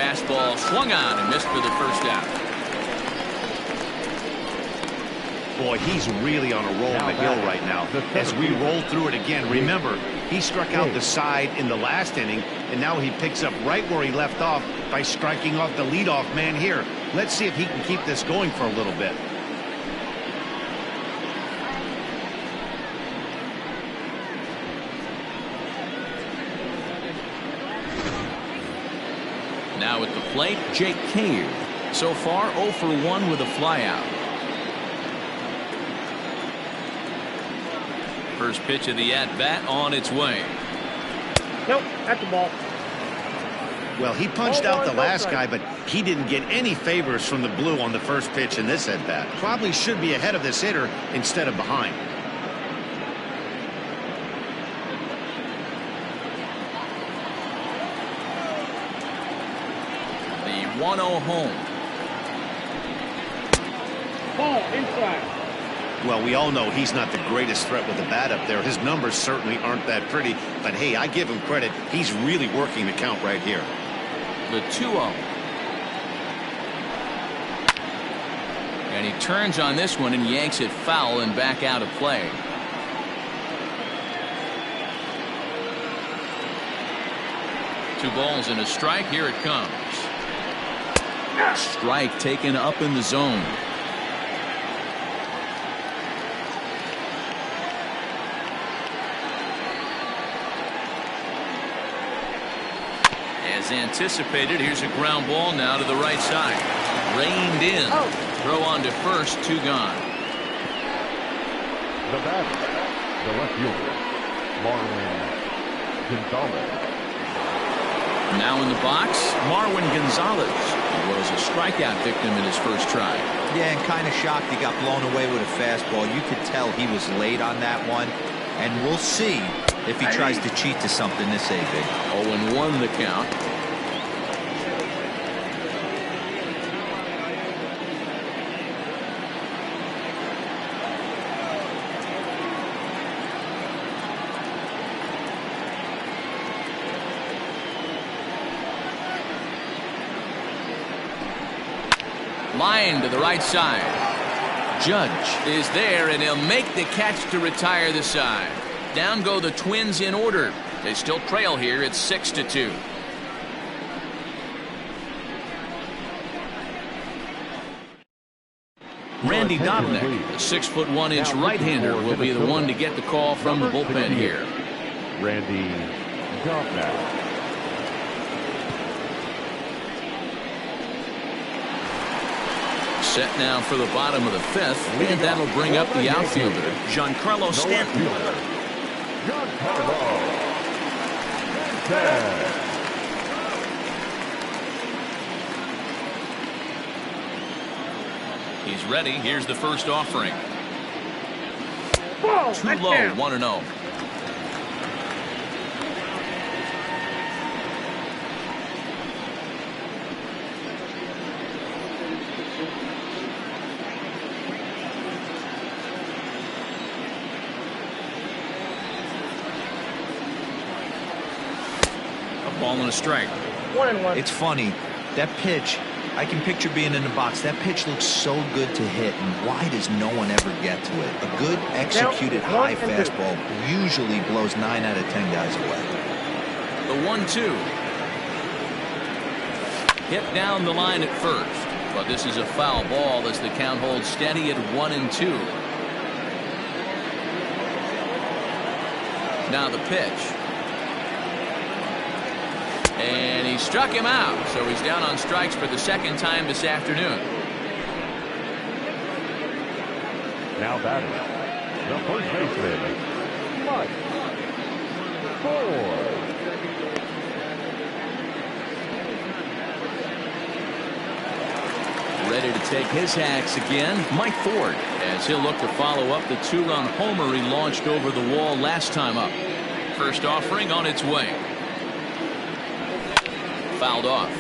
S1: fastball swung on and missed for the first out.
S2: Boy, he's really on a roll in the hill right now. As we roll through it again, remember, he struck out the side in the last inning, and now he picks up right where he left off by striking off the leadoff man here. Let's see if he can keep this going for a little bit.
S1: Now at the plate, Jake Cave. So far, 0 for 1 with a flyout. First pitch of the at-bat on its way.
S6: Nope, that's the ball.
S2: Well, he punched out the last guy, but he didn't get any favors from the blue on the first pitch in this at-bat. Probably should be ahead of this hitter instead of behind.
S1: The 1-0 home.
S6: Ball inside.
S2: Well, we all know he's not the greatest threat with the bat up there. His numbers certainly aren't that pretty. But, hey, I give him credit. He's really working the count right here.
S1: The 2-0. And he turns on this one and yanks it foul and back out of play. Two balls and a strike. Here it comes. Strike taken up in the zone. As anticipated, here's a ground ball now to the right side. Reined in. Throw on to first, 2 gone.
S3: The batter, the left fielder, Marwin Gonzalez.
S1: Now in the box, Marwin Gonzalez. He was a strikeout victim in his first try.
S4: Yeah, and kind of shocked he got blown away with a fastball. You could tell he was late on that one. And we'll see if he tries to cheat to something this AB.
S1: 0-1 the count. Line to the right side. Judge is there, and he'll make the catch to retire the side. Down go the Twins in order. They still trail here. It's 6-2. Randy Dobnak, the 6'1" right-hander, will be the one to get the call from the bullpen here.
S3: Randy Dobnak.
S1: Set now for the bottom of the 5th, and that'll bring up the outfielder, Giancarlo Stanton.
S3: Giancarlo Stanton.
S1: He's ready. Here's the first offering.
S6: Ball,
S1: Too low, 1-0. Ball and a strike.
S6: 1-1.
S4: It's funny. That pitch, I can picture being in the box. That pitch looks so good to hit, and why does no one ever get to it? A good executed high fastball usually blows 9 out of 10 guys away.
S1: The 1-2. Hit down the line at first, but this is a foul ball as the count holds steady at 1-2. Now the pitch. And he struck him out, so he's down on strikes for the second time this afternoon.
S3: Now batting, the first baseman, Mike Ford.
S1: Ready to take his hacks again, Mike Ford, as he'll look to follow up the 2-run homer he launched over the wall last time up. First offering on its way. Fouled off.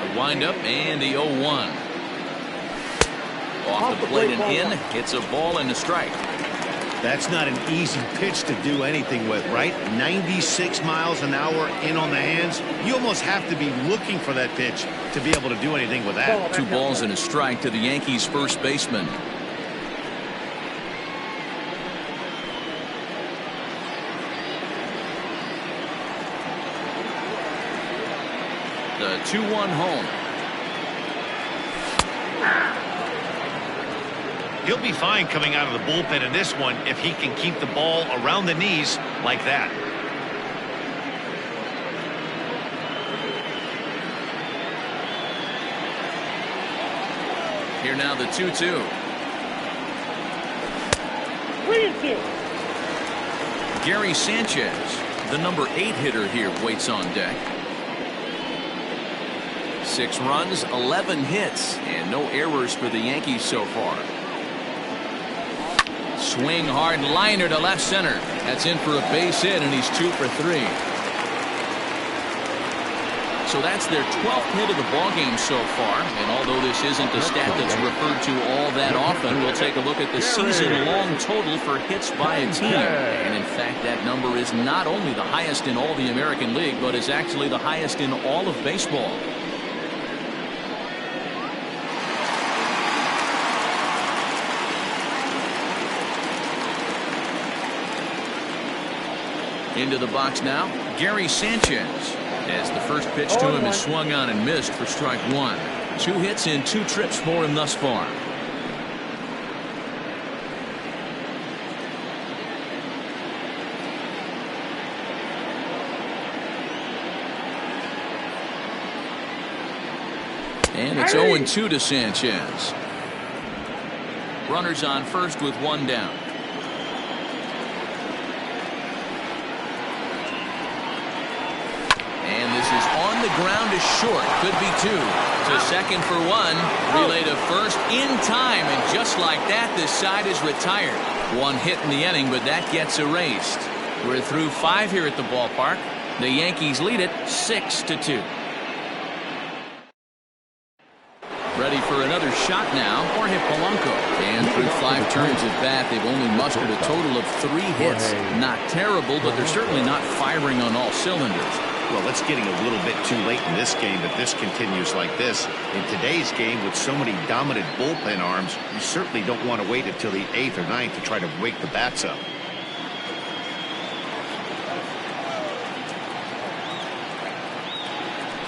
S1: The windup and the 0-1. Off the plate and in. It's a ball and a strike.
S2: That's not an easy pitch to do anything with, right? 96 miles an hour in on the hands. You almost have to be looking for that pitch to be able to do anything with that.
S1: 2 balls and a strike to the Yankees first baseman. The 2-1 home.
S2: He'll be fine coming out of the bullpen in this one if he can keep the ball around the knees like that.
S1: Here now the 2-2.
S6: 3-2.
S1: Gary Sanchez, the number 8 hitter here, waits on deck. 6 runs, 11 hits, and no errors for the Yankees so far. Swing hard liner to left center. That's in for a base hit, and he's 2 for 3. So that's their 12th hit of the ballgame so far. And although this isn't a stat that's referred to all that often, we'll take a look at the season-long total for hits by a team. And in fact, that number is not only the highest in all the American League, but is actually the highest in all of baseball. Into the box now, Gary Sanchez, as the first pitch to him is swung on and missed for strike 1. 2 hits in 2 trips for him thus far. And it's 0-2 to Sanchez. Runners on first with 1 down. Is on the ground is short. Could be 2. To second for 1. Relay to first in time. And just like that, this side is retired. 1 hit in the inning, but that gets erased. We're through 5 here at the ballpark. The Yankees lead it 6-2. Ready for another shot now. Jorge Polanco. And through 5 turns at bat, they've only mustered a total of 3 hits. Not terrible, but they're certainly not firing on all cylinders.
S2: Well, it's getting a little bit too late in this game if this continues like this. In today's game, with so many dominant bullpen arms, you certainly don't want to wait until the 8th or 9th to try to wake the bats up.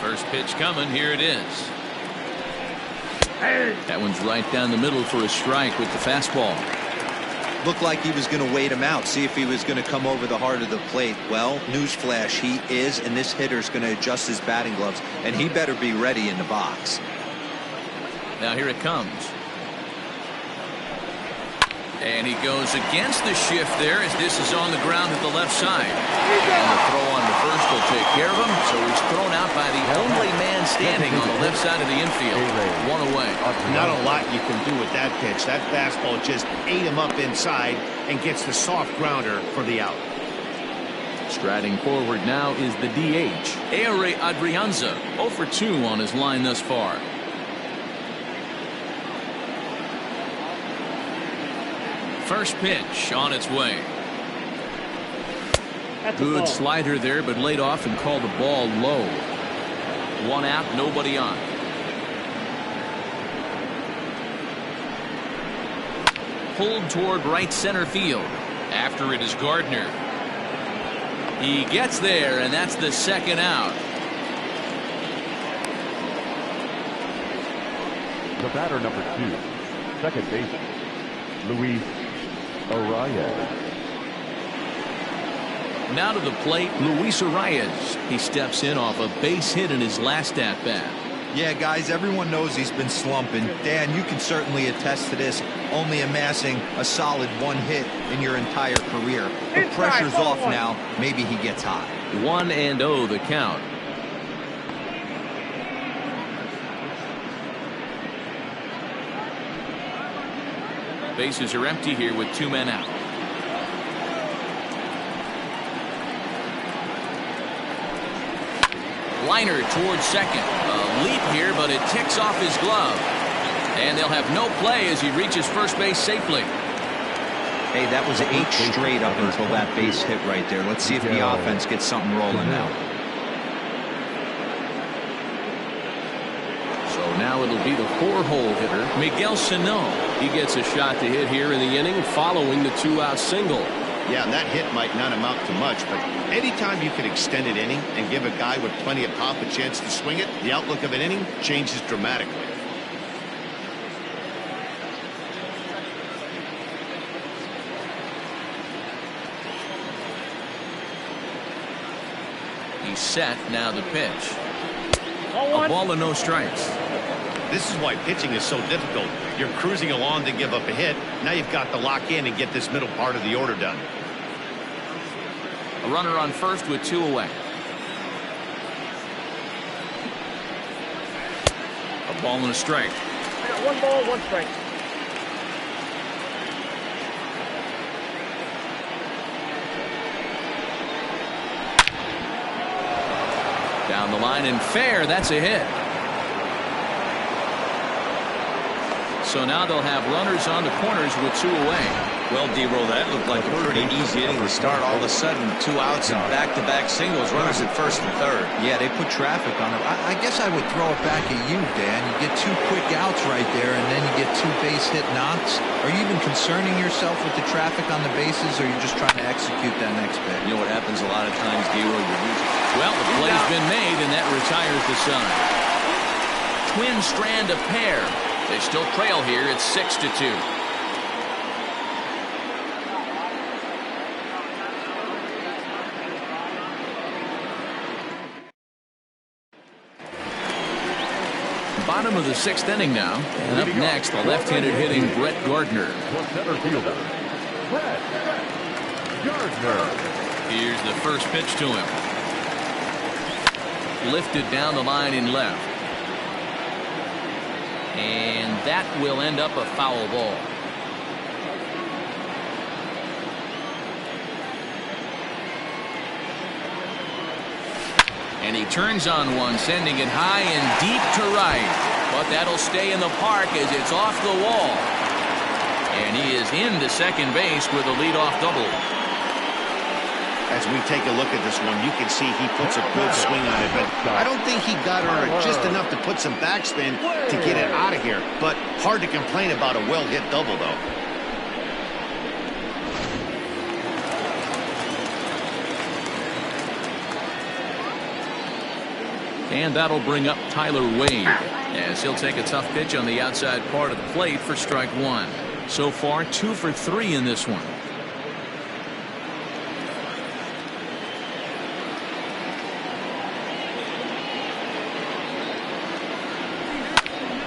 S1: First pitch coming. Here it is. That one's right down the middle for a strike with the fastball.
S4: Looked like he was going to wait him out, see if he was going to come over the heart of the plate. Well, newsflash, he is, and this hitter's going to adjust his batting gloves, and he better be ready in the box.
S1: Now here it comes. And he goes against the shift there as this is on the ground at the left side. And the throw on the first will take care of him, so he's thrown out by the only man standing on the left side of the infield. 1 away.
S2: Not a lot you can do with that pitch. That fastball just ate him up inside and gets the soft grounder for the out.
S1: Striding forward now is the DH. Ehire Adrianza, 0 for 2 on his line thus far. First pitch on its way. Good slider there, but laid off and called the ball low. 1 out, nobody on. Pulled toward right center field. After it is Gardner. He gets there, and that's the 2nd out.
S3: The batter number 2, second baseman, Luis Arias.
S1: Now to the plate, Luis Arias. He steps in off a base hit in his last at-bat.
S4: Yeah, guys, everyone knows he's been slumping. Dan, you can certainly attest to this, only amassing a solid 1 hit in your entire career. The pressure's off now. Maybe he gets hot.
S1: 1-0 the count. Bases are empty here with 2 men out. Liner towards second. A leap here, but it ticks off his glove. And they'll have no play as he reaches first base safely.
S4: Hey, that was 8 straight up until that base hit right there. Let's see if the offense gets something rolling now.
S1: So now it'll be the 4-hole hitter, Miguel Sano. He gets a shot to hit here in the inning following the 2-out single.
S2: Yeah, and that hit might not amount to much, but anytime you can extend an inning and give a guy with plenty of pop a chance to swing it, the outlook of an inning changes dramatically.
S1: He's set, now the pitch. A ball and no strikes.
S2: This is why pitching is so difficult. You're cruising along to give up a hit. Now you've got to lock in and get this middle part of the order done.
S1: A runner on first with 2 away. A ball and a strike.
S6: I got 1 ball, 1 strike.
S1: Down the line and fair. That's a hit. So now they'll have runners on the corners with 2 away.
S2: Well, D-Roll, that looked like a pretty easy inning to start. All of a sudden, 2 outs and back-to-back singles, runners at first and third.
S4: Yeah, they put traffic on it. I guess I would throw it back at you, Dan. You get 2 quick outs right there, and then you get 2 base hit knocks. Are you even concerning yourself with the traffic on the bases, or are you just trying to execute that next pitch?
S2: You know what happens a lot of times, D-Roll?
S1: Well, the play's been made, and that retires the side. Twins strand a pair. They still trail here. It's 6-2. Bottom of the 6th inning now. And up next, the left-handed hitting Brett Gardner.
S3: Center fielder, Brett Gardner.
S1: Here's the first pitch to him. Lifted down the line in left. And that will end up a foul ball. And he turns on one, sending it high and deep to right. But that'll stay in the park as it's off the wall. And he is into second base with a leadoff double.
S2: As we take a look at this one, you can see he puts a good swing on it, but I don't think he got her just enough to put some backspin to get it out of here. But hard to complain about a well-hit double, though.
S1: And that'll bring up Tyler Wade, as he'll take a tough pitch on the outside part of the plate for strike 1. So far, 2 for 3 in this one.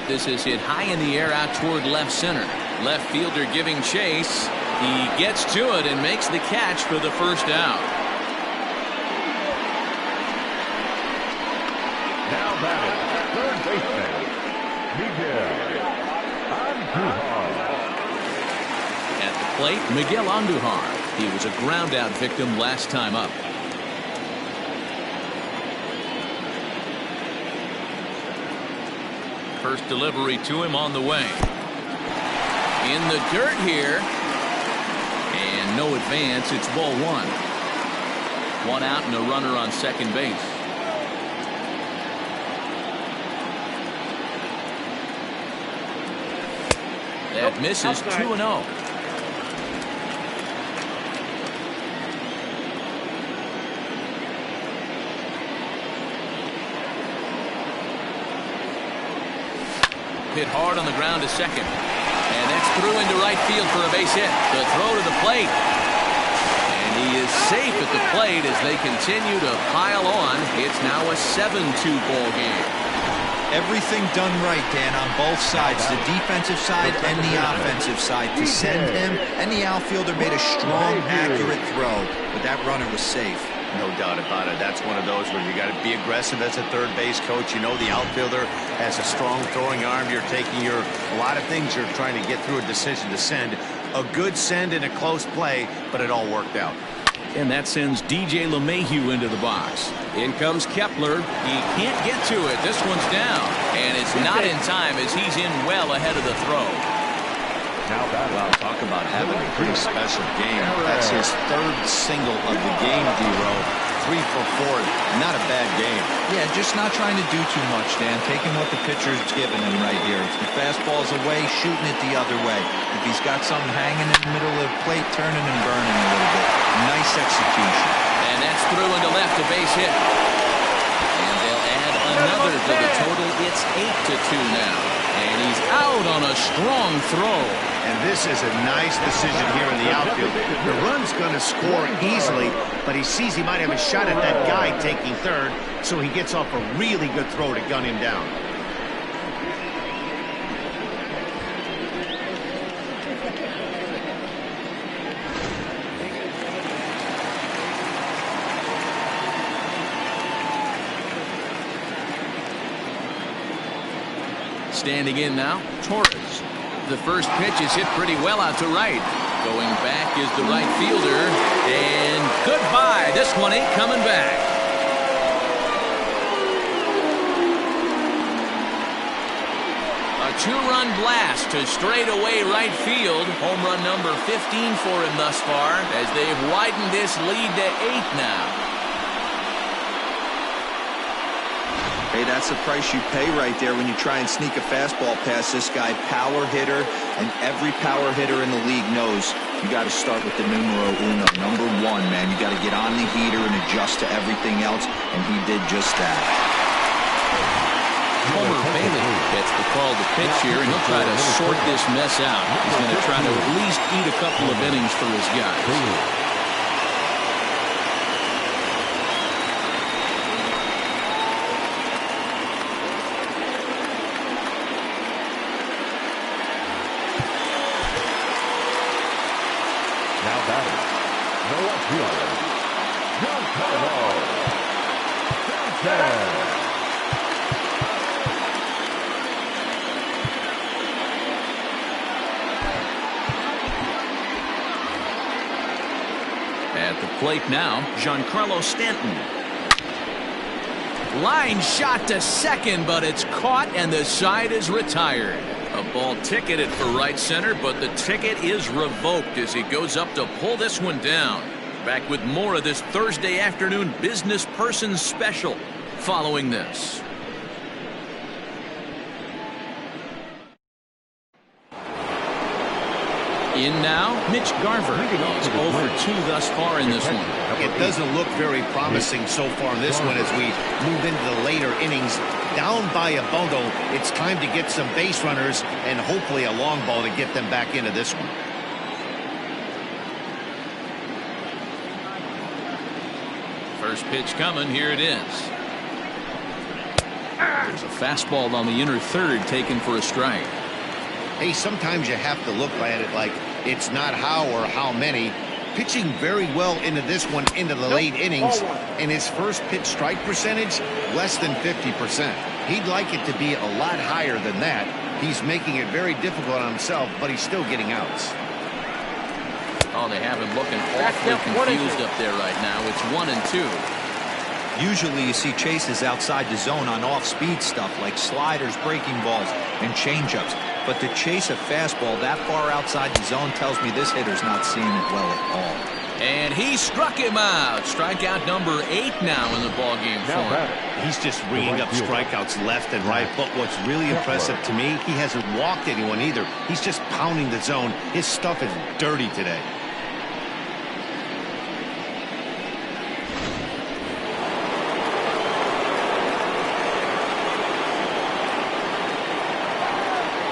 S1: This is hit high in the air out toward left center. Left fielder giving chase. He gets to it and makes the catch for the first out.
S3: Now batting, third baseman, Miguel Andujar.
S1: At the plate, Miguel Andujar. He was a ground out victim last time up. First delivery to him on the way. In the dirt here. And no advance. It's ball 1. 1 out and a runner on second base. That misses. 2-0. Hit hard on the ground to second. And that's through into right field for a base hit. The throw to the plate. And he is safe at the plate as they continue to pile on. It's now a 7-2 ball game.
S4: Everything done right, Dan, on both sides, the defensive side and the offensive side. To send him, and the outfielder made a strong, accurate throw, but that runner was safe.
S2: No doubt about it. That's one of those where you got to be aggressive as a third base coach. You know the outfielder has a strong throwing arm. You're taking a lot of things you're trying to get through a decision to send. A good send in a close play, but it all worked out.
S1: And that sends DJ LeMahieu into the box. In comes Kepler. He can't get to it. This one's down. And it's not in time as he's in well ahead of the throw.
S2: Well, talk about having a pretty special game. That's his third single of the game, D-Row. 3 for 4. Not a bad game.
S4: Yeah, just not trying to do too much, Dan. Taking what the pitcher's giving him right here. If the fastball's away, shooting it the other way. If he's got something hanging in the middle of the plate, turning and burning a little bit. Nice execution.
S1: And that's through into left, a base hit. And they'll add another to the total. It's 8-2 now. And he's out on a strong throw.
S2: And this is a nice decision here in the outfield. The run's going to score easily, but he sees he might have a shot at that guy taking third, so he gets off a really good throw to gun him down.
S1: Standing in now, Torres. The first pitch is hit pretty well out to right. Going back is the right fielder. And goodbye. This one ain't coming back. A 2-run blast to straightaway right field. Home run number 15 for him thus far, as they've widened this lead to 8 now.
S4: Hey, that's the price you pay right there when you try and sneak a fastball past this guy. Power hitter, and every power hitter in the league knows you got to start with the numero uno, number 1, man. You got to get on the heater and adjust to everything else, and he did just that.
S1: Homer Bailey gets the call to pitch here, and he'll try to sort this mess out. He's going to try to at least eat a couple of innings for his guys. At the plate now, Giancarlo Stanton. Line shot to second, but it's caught and the side is retired. A ball ticketed for right center, but the ticket is revoked as he goes up to pull this one down. Back with more of this Thursday afternoon business person special following this. In now, Mitch Garver. He's 0 for 2 thus far in this one.
S2: It doesn't look very promising so far in this one as we move into the later innings. Down by a bundle, it's time to get some base runners and hopefully a long ball to get them back into this one.
S1: First pitch coming. Here it is. There's a fastball on the inner third taken for a strike.
S2: Hey, sometimes you have to look at it like it's not how or how many. Pitching very well into this one into the late innings, and his first pitch strike percentage less than 50%. He'd like it to be a lot higher than that. He's making it very difficult on himself, but he's still getting outs.
S1: Oh, they have him looking awfully confused up there right now. It's 1-2.
S4: Usually you see chases outside the zone on off-speed stuff like sliders, breaking balls, and changeups. But to chase a fastball that far outside the zone tells me this hitter's not seeing it well at all.
S1: And he struck him out. Strikeout number 8 now in the ballgame for him.
S2: He's just ringing up strikeouts left and right. But what's really impressive to me, he hasn't walked anyone either. He's just pounding the zone. His stuff is dirty today.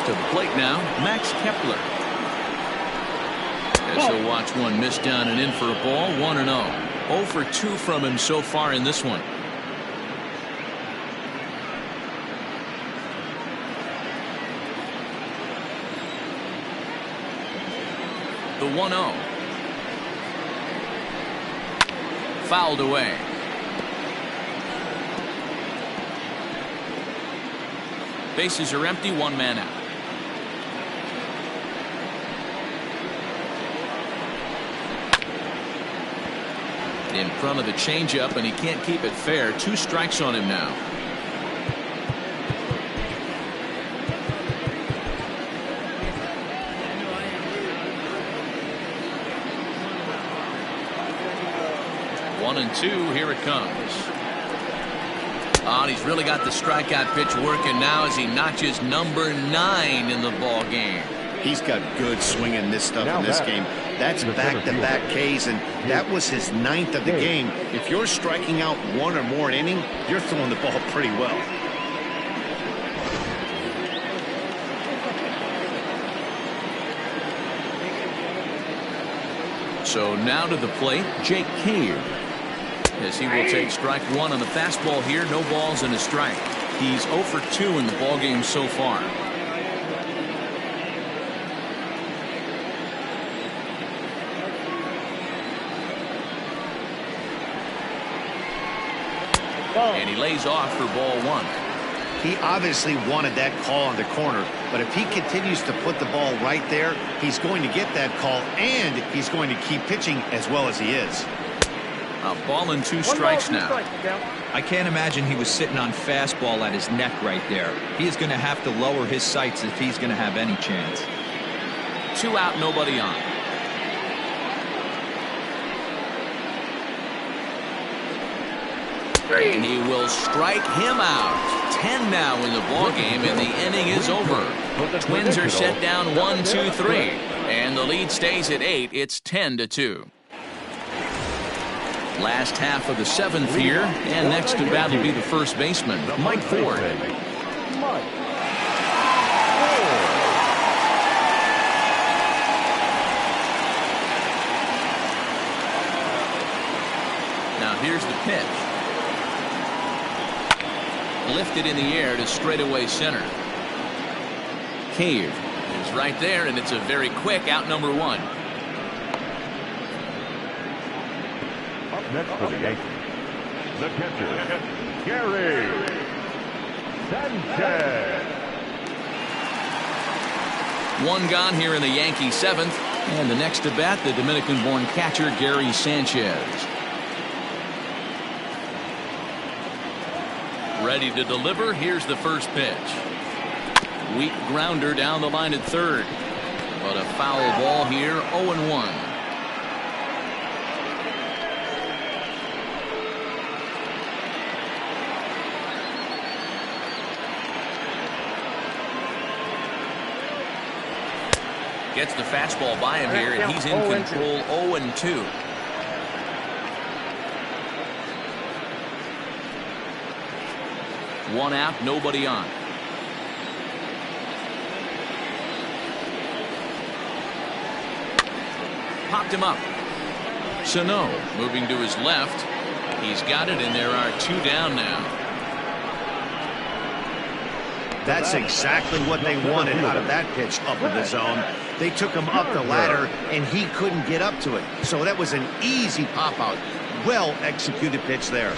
S1: To the plate now, Max Kepler. As he'll watch one miss down and in for a ball, 1-0. 0 for 2 from him so far in this one. The 1-0. Fouled away. Bases are empty, 1 man out. In front of the changeup, and he can't keep it fair. 2 strikes on him now. 2. Here it comes. Oh, and he's really got the strikeout pitch working now as he notches number 9 in the ball game.
S2: He's got good swing and miss stuff in this game. That's back-to-back Ks, and that was his 9th of the game. If you're striking out 1 or more an inning, you're throwing the ball pretty well.
S1: So now to the plate, Jake Cave. As he will take strike 1 on the fastball here. No balls and a strike. He's 0 for 2 in the ball game so far. And he lays off for ball 1.
S2: He obviously wanted that call on the corner, but if he continues to put the ball right there, he's going to get that call, and he's going to keep pitching as well as he is.
S1: A ball and 2 strikes now.
S4: I can't imagine he was sitting on fastball at his neck right there. He is going to have to lower his sights if he's going to have any chance.
S1: 2 out, nobody on. And he will strike him out. 10 now in the ball game, and the inning is over. The Twins are set down 1-2-3, and the lead stays at 8. It's 10-2. Last half of the 7th here, and next to bat will be the first baseman, Mike Ford. Now here's the pitch. Lifted in the air to straightaway center. Cave is right there, and it's a very quick out number 1.
S3: Up next for the Yankees, the catcher, Gary Sanchez.
S1: 1 gone here in the Yankee 7th, and the next to bat, the Dominican-born catcher Gary Sanchez. Ready to deliver. Here's the first pitch. Weak grounder down the line at third. But a foul ball here, 0-1. Gets the fastball by him here, and he's in control. 0-2. One out, nobody on. Popped him up. Sano moving to his left. He's got it, and there are 2 down now.
S2: That's exactly what they wanted out of that pitch up in the zone. They took him up the ladder, and he couldn't get up to it. So that was an easy pop-out. Well-executed pitch there.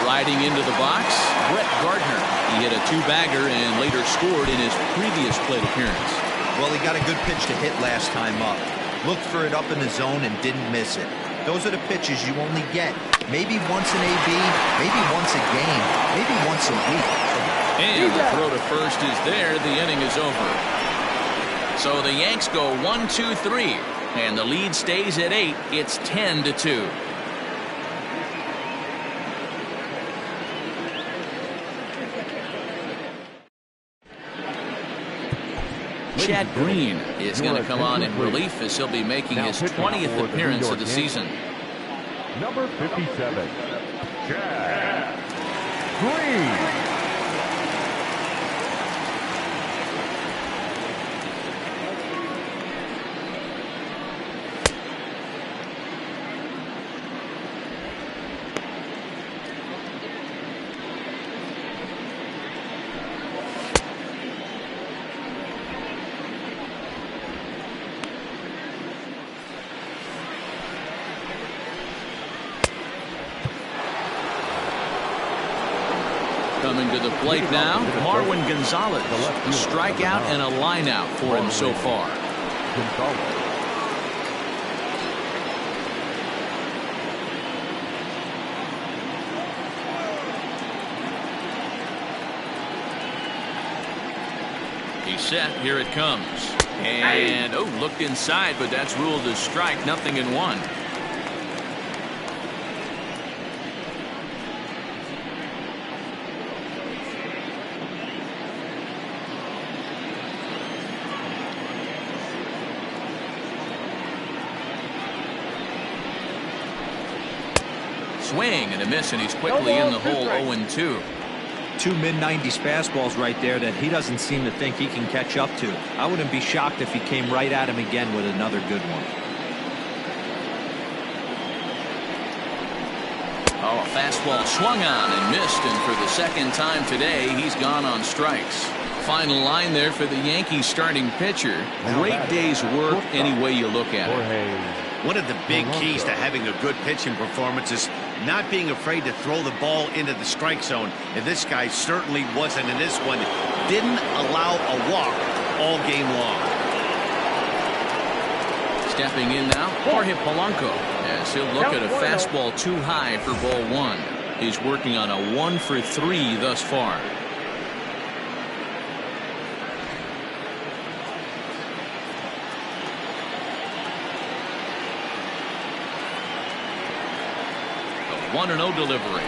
S1: Riding into the box, Brett Gardner. He hit a 2-bagger and later scored in his previous plate appearance.
S4: Well, he got a good pitch to hit last time up. Looked for it up in the zone and didn't miss it. Those are the pitches you only get. Maybe once an AB, maybe once a game, maybe once a week.
S1: And the throw to first is there. The inning is over. So the Yanks go 1-2-3, and the lead stays at 8. It's 10-2. Chad Green is going to come on in relief as he'll be making his 20th appearance of the season.
S3: Number 57, Chad Green.
S1: Coming to the plate now, Marwin Gonzalez. A strikeout and a lineout for him so far. He's set. Here it comes. And, looked inside, but that's ruled as strike. 0-1. swing and a miss, and he's quickly in the hole 0-2.
S4: Two mid-90s fastballs right there that he doesn't seem to think he can catch up to. I wouldn't be shocked if he came right at him again with another good one.
S1: Oh, a fastball swung on and missed, and for the second time today, he's gone on strikes. Final line there for the Yankees starting pitcher. Great day's work any way you look at it.
S2: One of the big keys to having a good pitching performance is not being afraid to throw the ball into the strike zone. And this guy certainly wasn't in this one. Didn't allow a walk all game long.
S1: Stepping in now, Jorge Polanco, as he'll look at a fastball too high for ball one. He's working on a 1 for 3 thus far. A 1-0 delivery.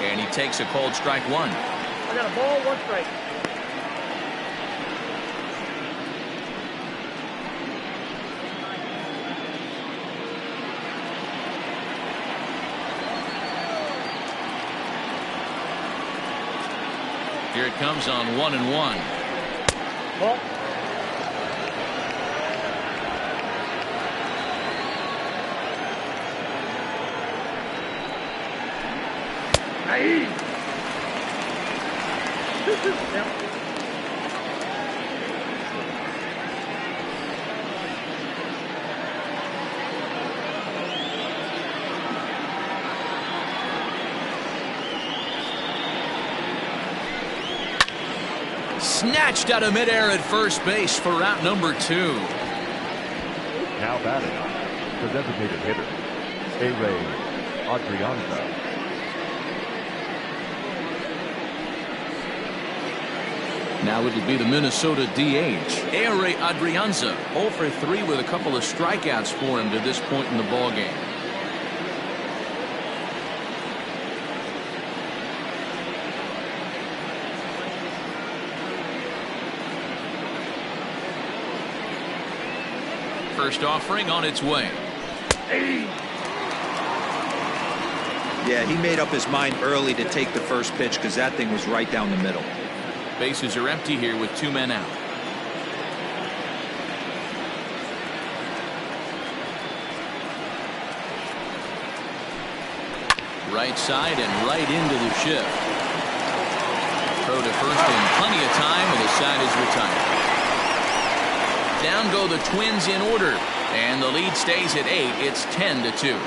S1: And he takes a cold strike one.
S6: I got a ball, 1 strike.
S1: Here it comes on 1-1.
S6: Ball. Hey.
S1: Snatched out of midair at first base for route number 2.
S3: Now batting, the designated hitter, Adrianza.
S1: Now it'll be the Minnesota DH, Adrianza, 0 for 3 with a couple of strikeouts for him to this point in the ballgame. First offering on its way.
S4: Yeah, he made up his mind early to take the first pitch because that thing was right down the middle.
S1: Bases are empty here with 2 men out. Right side and right into the shift. Throw to first in plenty of time, and the side is retired. Down go the Twins in order, and the lead stays at 8. It's 10-2.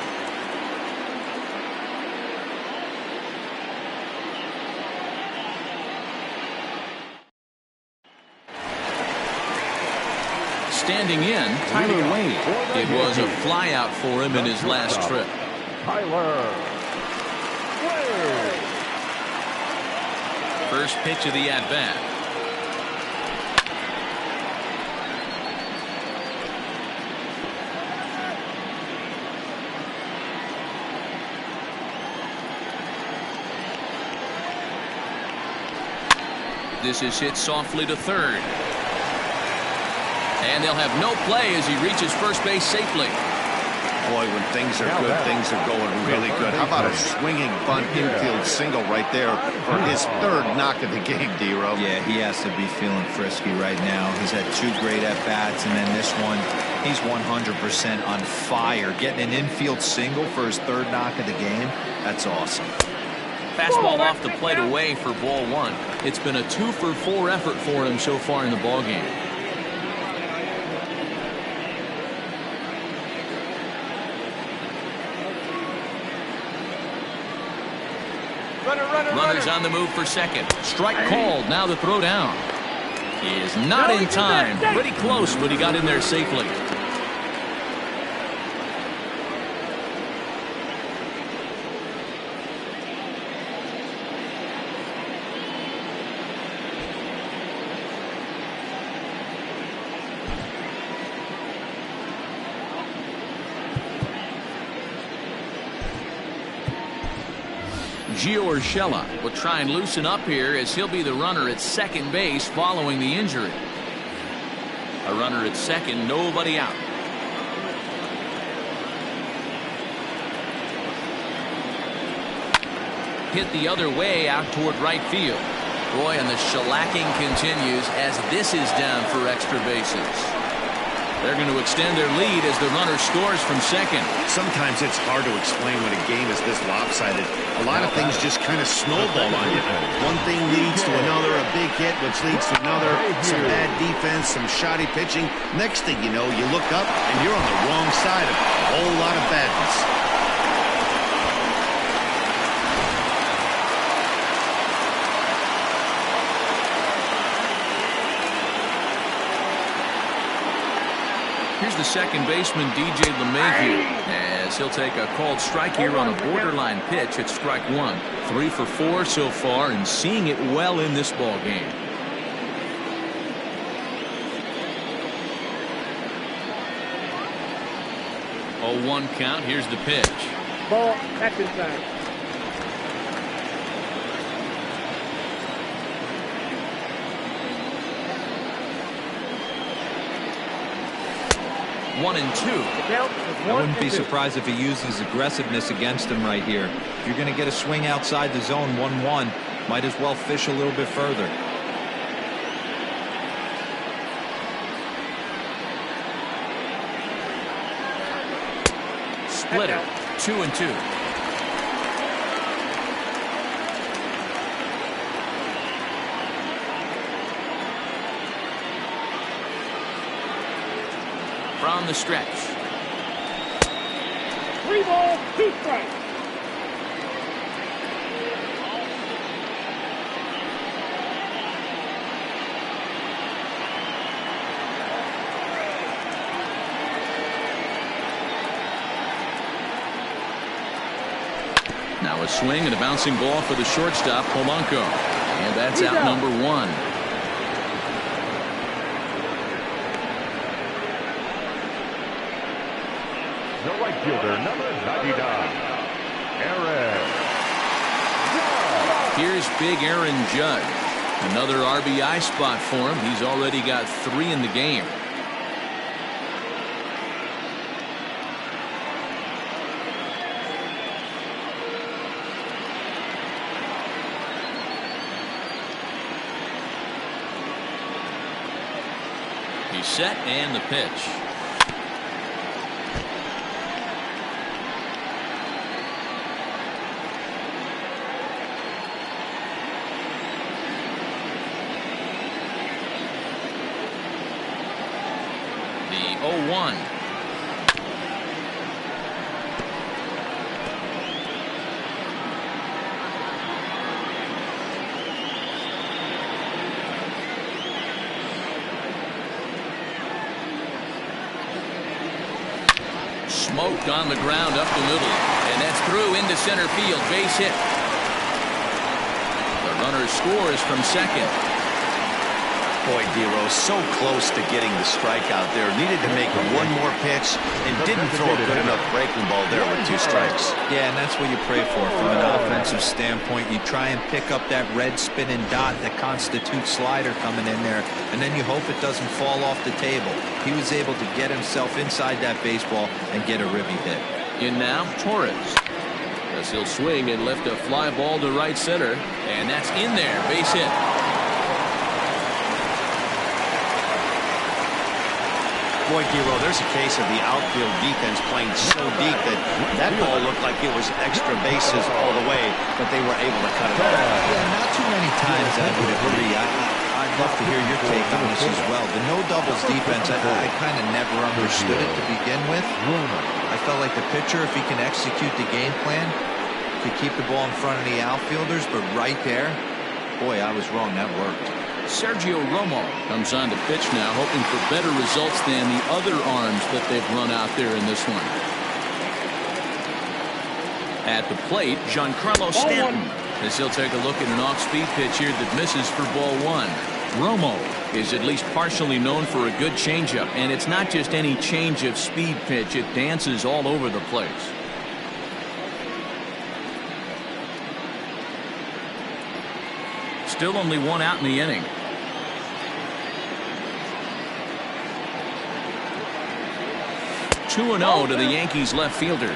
S1: Standing in, Tyler Wade. It was a flyout for him in his last trip.
S3: Tyler Wade.
S1: First pitch of the at-bat. This is hit softly to third. And they'll have no play as he reaches first base safely.
S2: Boy, when things are good, things are going really good. How about a swinging bunt infield single right there for his 3rd knock of the game, D-Row?
S4: Yeah, he has to be feeling frisky right now. He's had 2 great at-bats, and then this one, he's 100% on fire. Getting an infield single for his 3rd knock of the game, that's awesome.
S1: Fastball off the plate away for ball 1. It's been a 2 for 4 effort for him so far in the ballgame. Runners on the move for second. Strike called. Now the throw down. He is not in time. Pretty close, but he got in there safely. Gio Urshela will try and loosen up here as he'll be the runner at second base following the injury. A runner at second, nobody out. hit the other way out toward right field. Boy, and the shellacking continues as this is down for extra bases. They're going to extend their lead as the runner scores from second.
S2: Sometimes it's hard to explain when a game is this lopsided. A lot of things just kind of snowball on you. One thing leads to another, a big hit, which leads to another, some bad defense, some shoddy pitching. Next thing you know, you look up and you're on the wrong side of a whole lot of badness.
S1: Here's the second baseman, DJ LeMahieu, as he'll take a called strike here on a borderline pitch at strike one. 3 for 4 so far and seeing it well in this ball game. Oh, 1 count. Here's the pitch.
S6: Ball, that's inside.
S1: One and two.
S4: I wouldn't be surprised if he uses aggressiveness against him right here. If you're going to get a swing outside the zone 1-1, might as well fish a little bit further.
S1: Splitter. 2-2. From the stretch.
S6: 3 balls, 2 strikes.
S1: Now a swing and a bouncing ball for the shortstop, Polanco. And that's out number 1.
S3: The right fielder, number 99, Aaron Judge.
S1: Here's big Aaron Judge. Another RBI spot for him. He's already got 3 in the game. He's set and the pitch. The 0-1. Smoked on the ground up the middle, and that's through into center field. Base hit. The runner scores from second.
S2: Boy, Dero, so close to getting the strikeout there. Needed to make one more pitch and didn't throw a good enough breaking ball there with 2 strikes.
S4: Yeah, and that's what you pray for from an offensive standpoint. You try and pick up that red spinning dot that constitutes slider coming in there, and then you hope it doesn't fall off the table. He was able to get himself inside that baseball and get a ribby hit.
S1: In now, Torres. As he'll swing and lift a fly ball to right center, and that's in there. Base hit.
S2: Boy, Dero, there's a case of the outfield defense playing so deep that ball looked like it was extra bases all the way, but they were able to cut it off.
S4: Yeah, not too many times I would agree. I'd love to hear your take on this as well. The no doubles defense, I kind of never understood it to begin with. I felt like the pitcher, if he can execute the game plan, could keep the ball in front of the outfielders, but right there, boy, I was wrong. That worked.
S1: Sergio Romo comes on to pitch now, hoping for better results than the other arms that they've run out there in this one. At the plate, Giancarlo Stanton, as he'll take a look at an off-speed pitch here that misses for ball 1. Romo is at least partially known for a good changeup, and it's not just any change of speed pitch. It dances all over the place. Still only 1 out in the inning. (2-0) to the Yankees left fielder.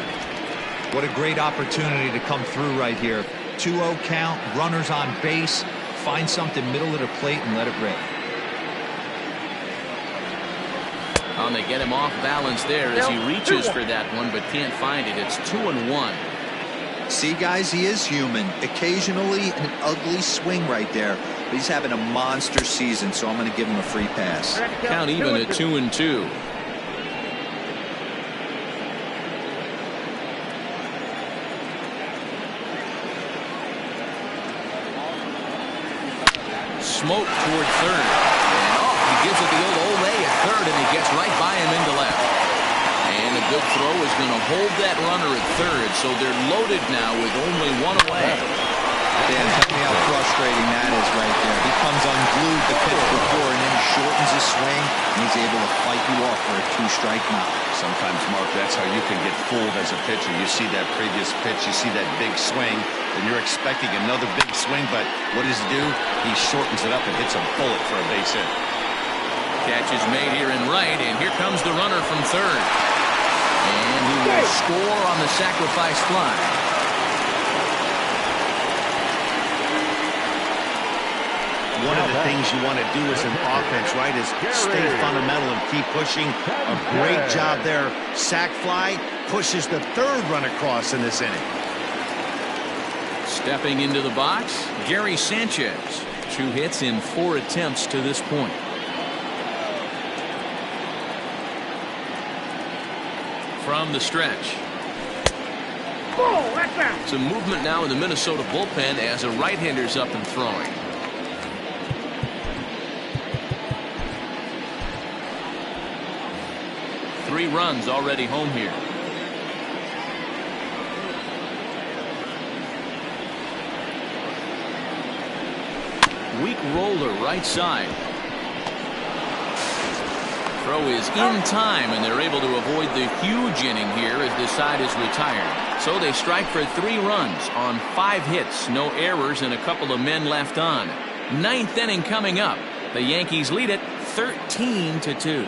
S4: What a great opportunity to come through right here. 2-0 count, runners on base. Find something middle of the plate and let it rip.
S1: And they get him off balance there as he reaches for that one but can't find it. It's 2-1.
S4: See, guys, he is human. Occasionally an ugly swing right there, but he's having a monster season, so I'm going to give him a free pass.
S1: Count even at 2-2. Smoke toward third. And he gives it the old Olay at third, and he gets right by him into left. And a good throw is going to hold that runner at third, so they're loaded now with only one away.
S4: Dan, tell me how frustrating that is right there. He comes unglued the pitch before, and then he shortens his swing, and he's able to fight you off for a 2-strike knock.
S2: Sometimes, Mark, that's how you can get fooled as a pitcher. You see that previous pitch, you see that big swing, and you're expecting another big swing, but what does he do? He shortens it up and hits a bullet for a base hit.
S1: Catch is made here in right, and here comes the runner from third. And he will score on the sacrifice fly.
S2: One of the things you want to do as an offense, right, is stay fundamental and keep pushing. A great job there. Sac fly pushes the third run across in this inning.
S1: Stepping into the box, Gary Sanchez. 2 hits in 4 attempts to this point. From the stretch. Some movement now in the Minnesota bullpen as a right-hander's up and throwing. Three runs already home here. Weak roller right side. Throw is in time, and they're able to avoid the huge inning here as this side is retired. So they strike for 3 runs on 5 hits, no errors, and a couple of men left on. 9th inning coming up. The Yankees lead it 13-2.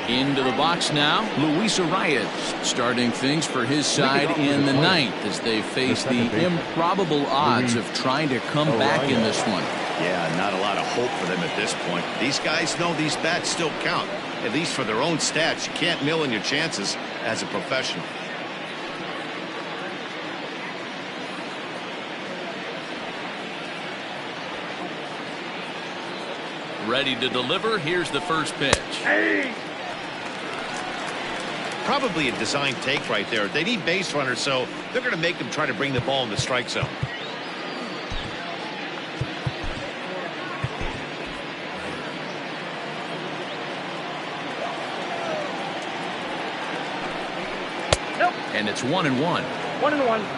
S1: Into the box now, Luis Arias starting things for his side in the 9th as they face the improbable odds of trying to come back in this one.
S2: Yeah, not a lot of hope for them at this point. These guys know these bats still count, at least for their own stats. You can't mill in your chances as a professional.
S1: Ready to deliver. Here's the first pitch.
S2: Probably a design take right there. They need base runners, so they're going to make them try to bring the ball in the strike zone.
S6: Nope.
S1: And it's 1-1.
S6: 1-1.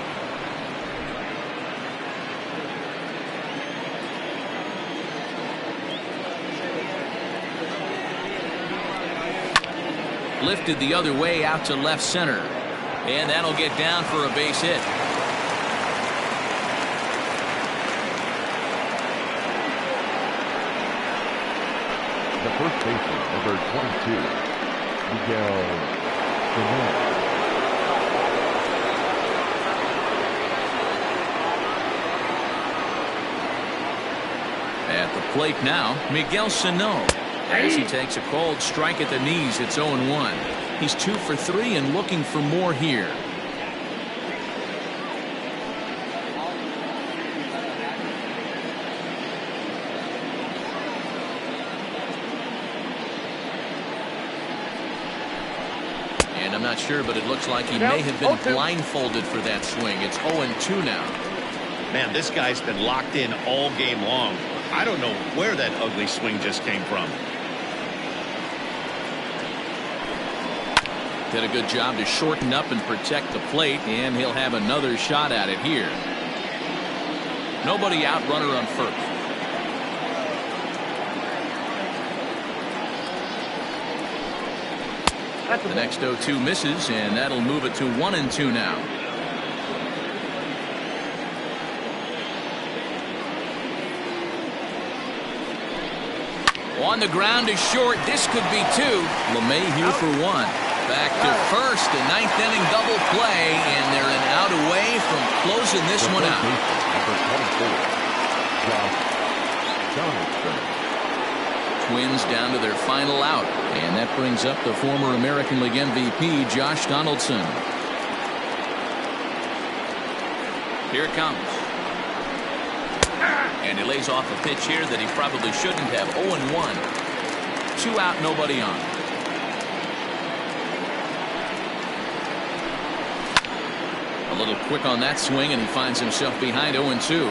S1: Lifted the other way out to left center. And that'll get down for a base hit.
S3: The first baseman, number 22, Miguel Sano.
S1: At the plate now, Miguel Sano. As he takes a cold strike at the knees, it's 0-1. He's 2 for 3 and looking for more here. And I'm not sure, but it looks like he may have been blindfolded for that swing. It's 0-2 now.
S2: Man, this guy's been locked in all game long. I don't know where that ugly swing just came from.
S1: Did a good job to shorten up and protect the plate, and he'll have another shot at it here. Nobody out, runner on first. The next 0-2 misses, and that'll move it to 1-2 now. On the ground is short. This could be two. LeMahieu for one. Back to first. A ninth inning double play, and they're an out away from closing this one out.
S3: Number 24,
S1: Twins down to their final out, and that brings up the former American League MVP Josh Donaldson. Here it comes. And he lays off a pitch here that he probably shouldn't have. 0-1. 2 out, nobody on. A little quick on that swing, and he finds himself behind 0-2.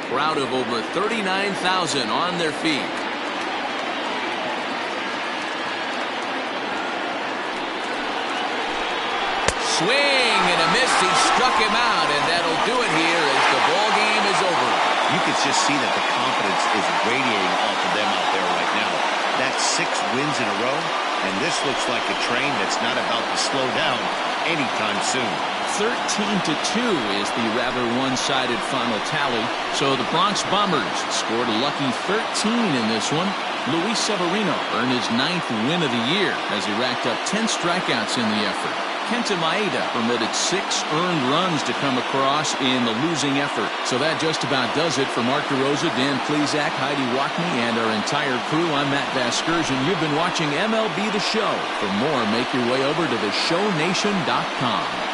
S1: Crowd of over 39,000 on their feet. Swing and a miss. He struck him out, and that'll do it here as the ball game is over.
S2: You can just see that the confidence is radiating off of them out there right now. That's 6 wins in a row, and this looks like a train that's not about to slow down anytime soon.
S1: 13-2 is the rather one-sided final tally. So the Bronx Bombers scored a lucky 13 in this one. Luis Severino earned his 9th win of the year as he racked up 10 strikeouts in the effort. Kenta Maeda permitted 6 earned runs to come across in the losing effort. So that just about does it for Mark DeRosa, Dan Plesac, Heidi Wackney, and our entire crew. I'm Matt Vasgersian. You've been watching MLB The Show. For more, make your way over to theshownation.com.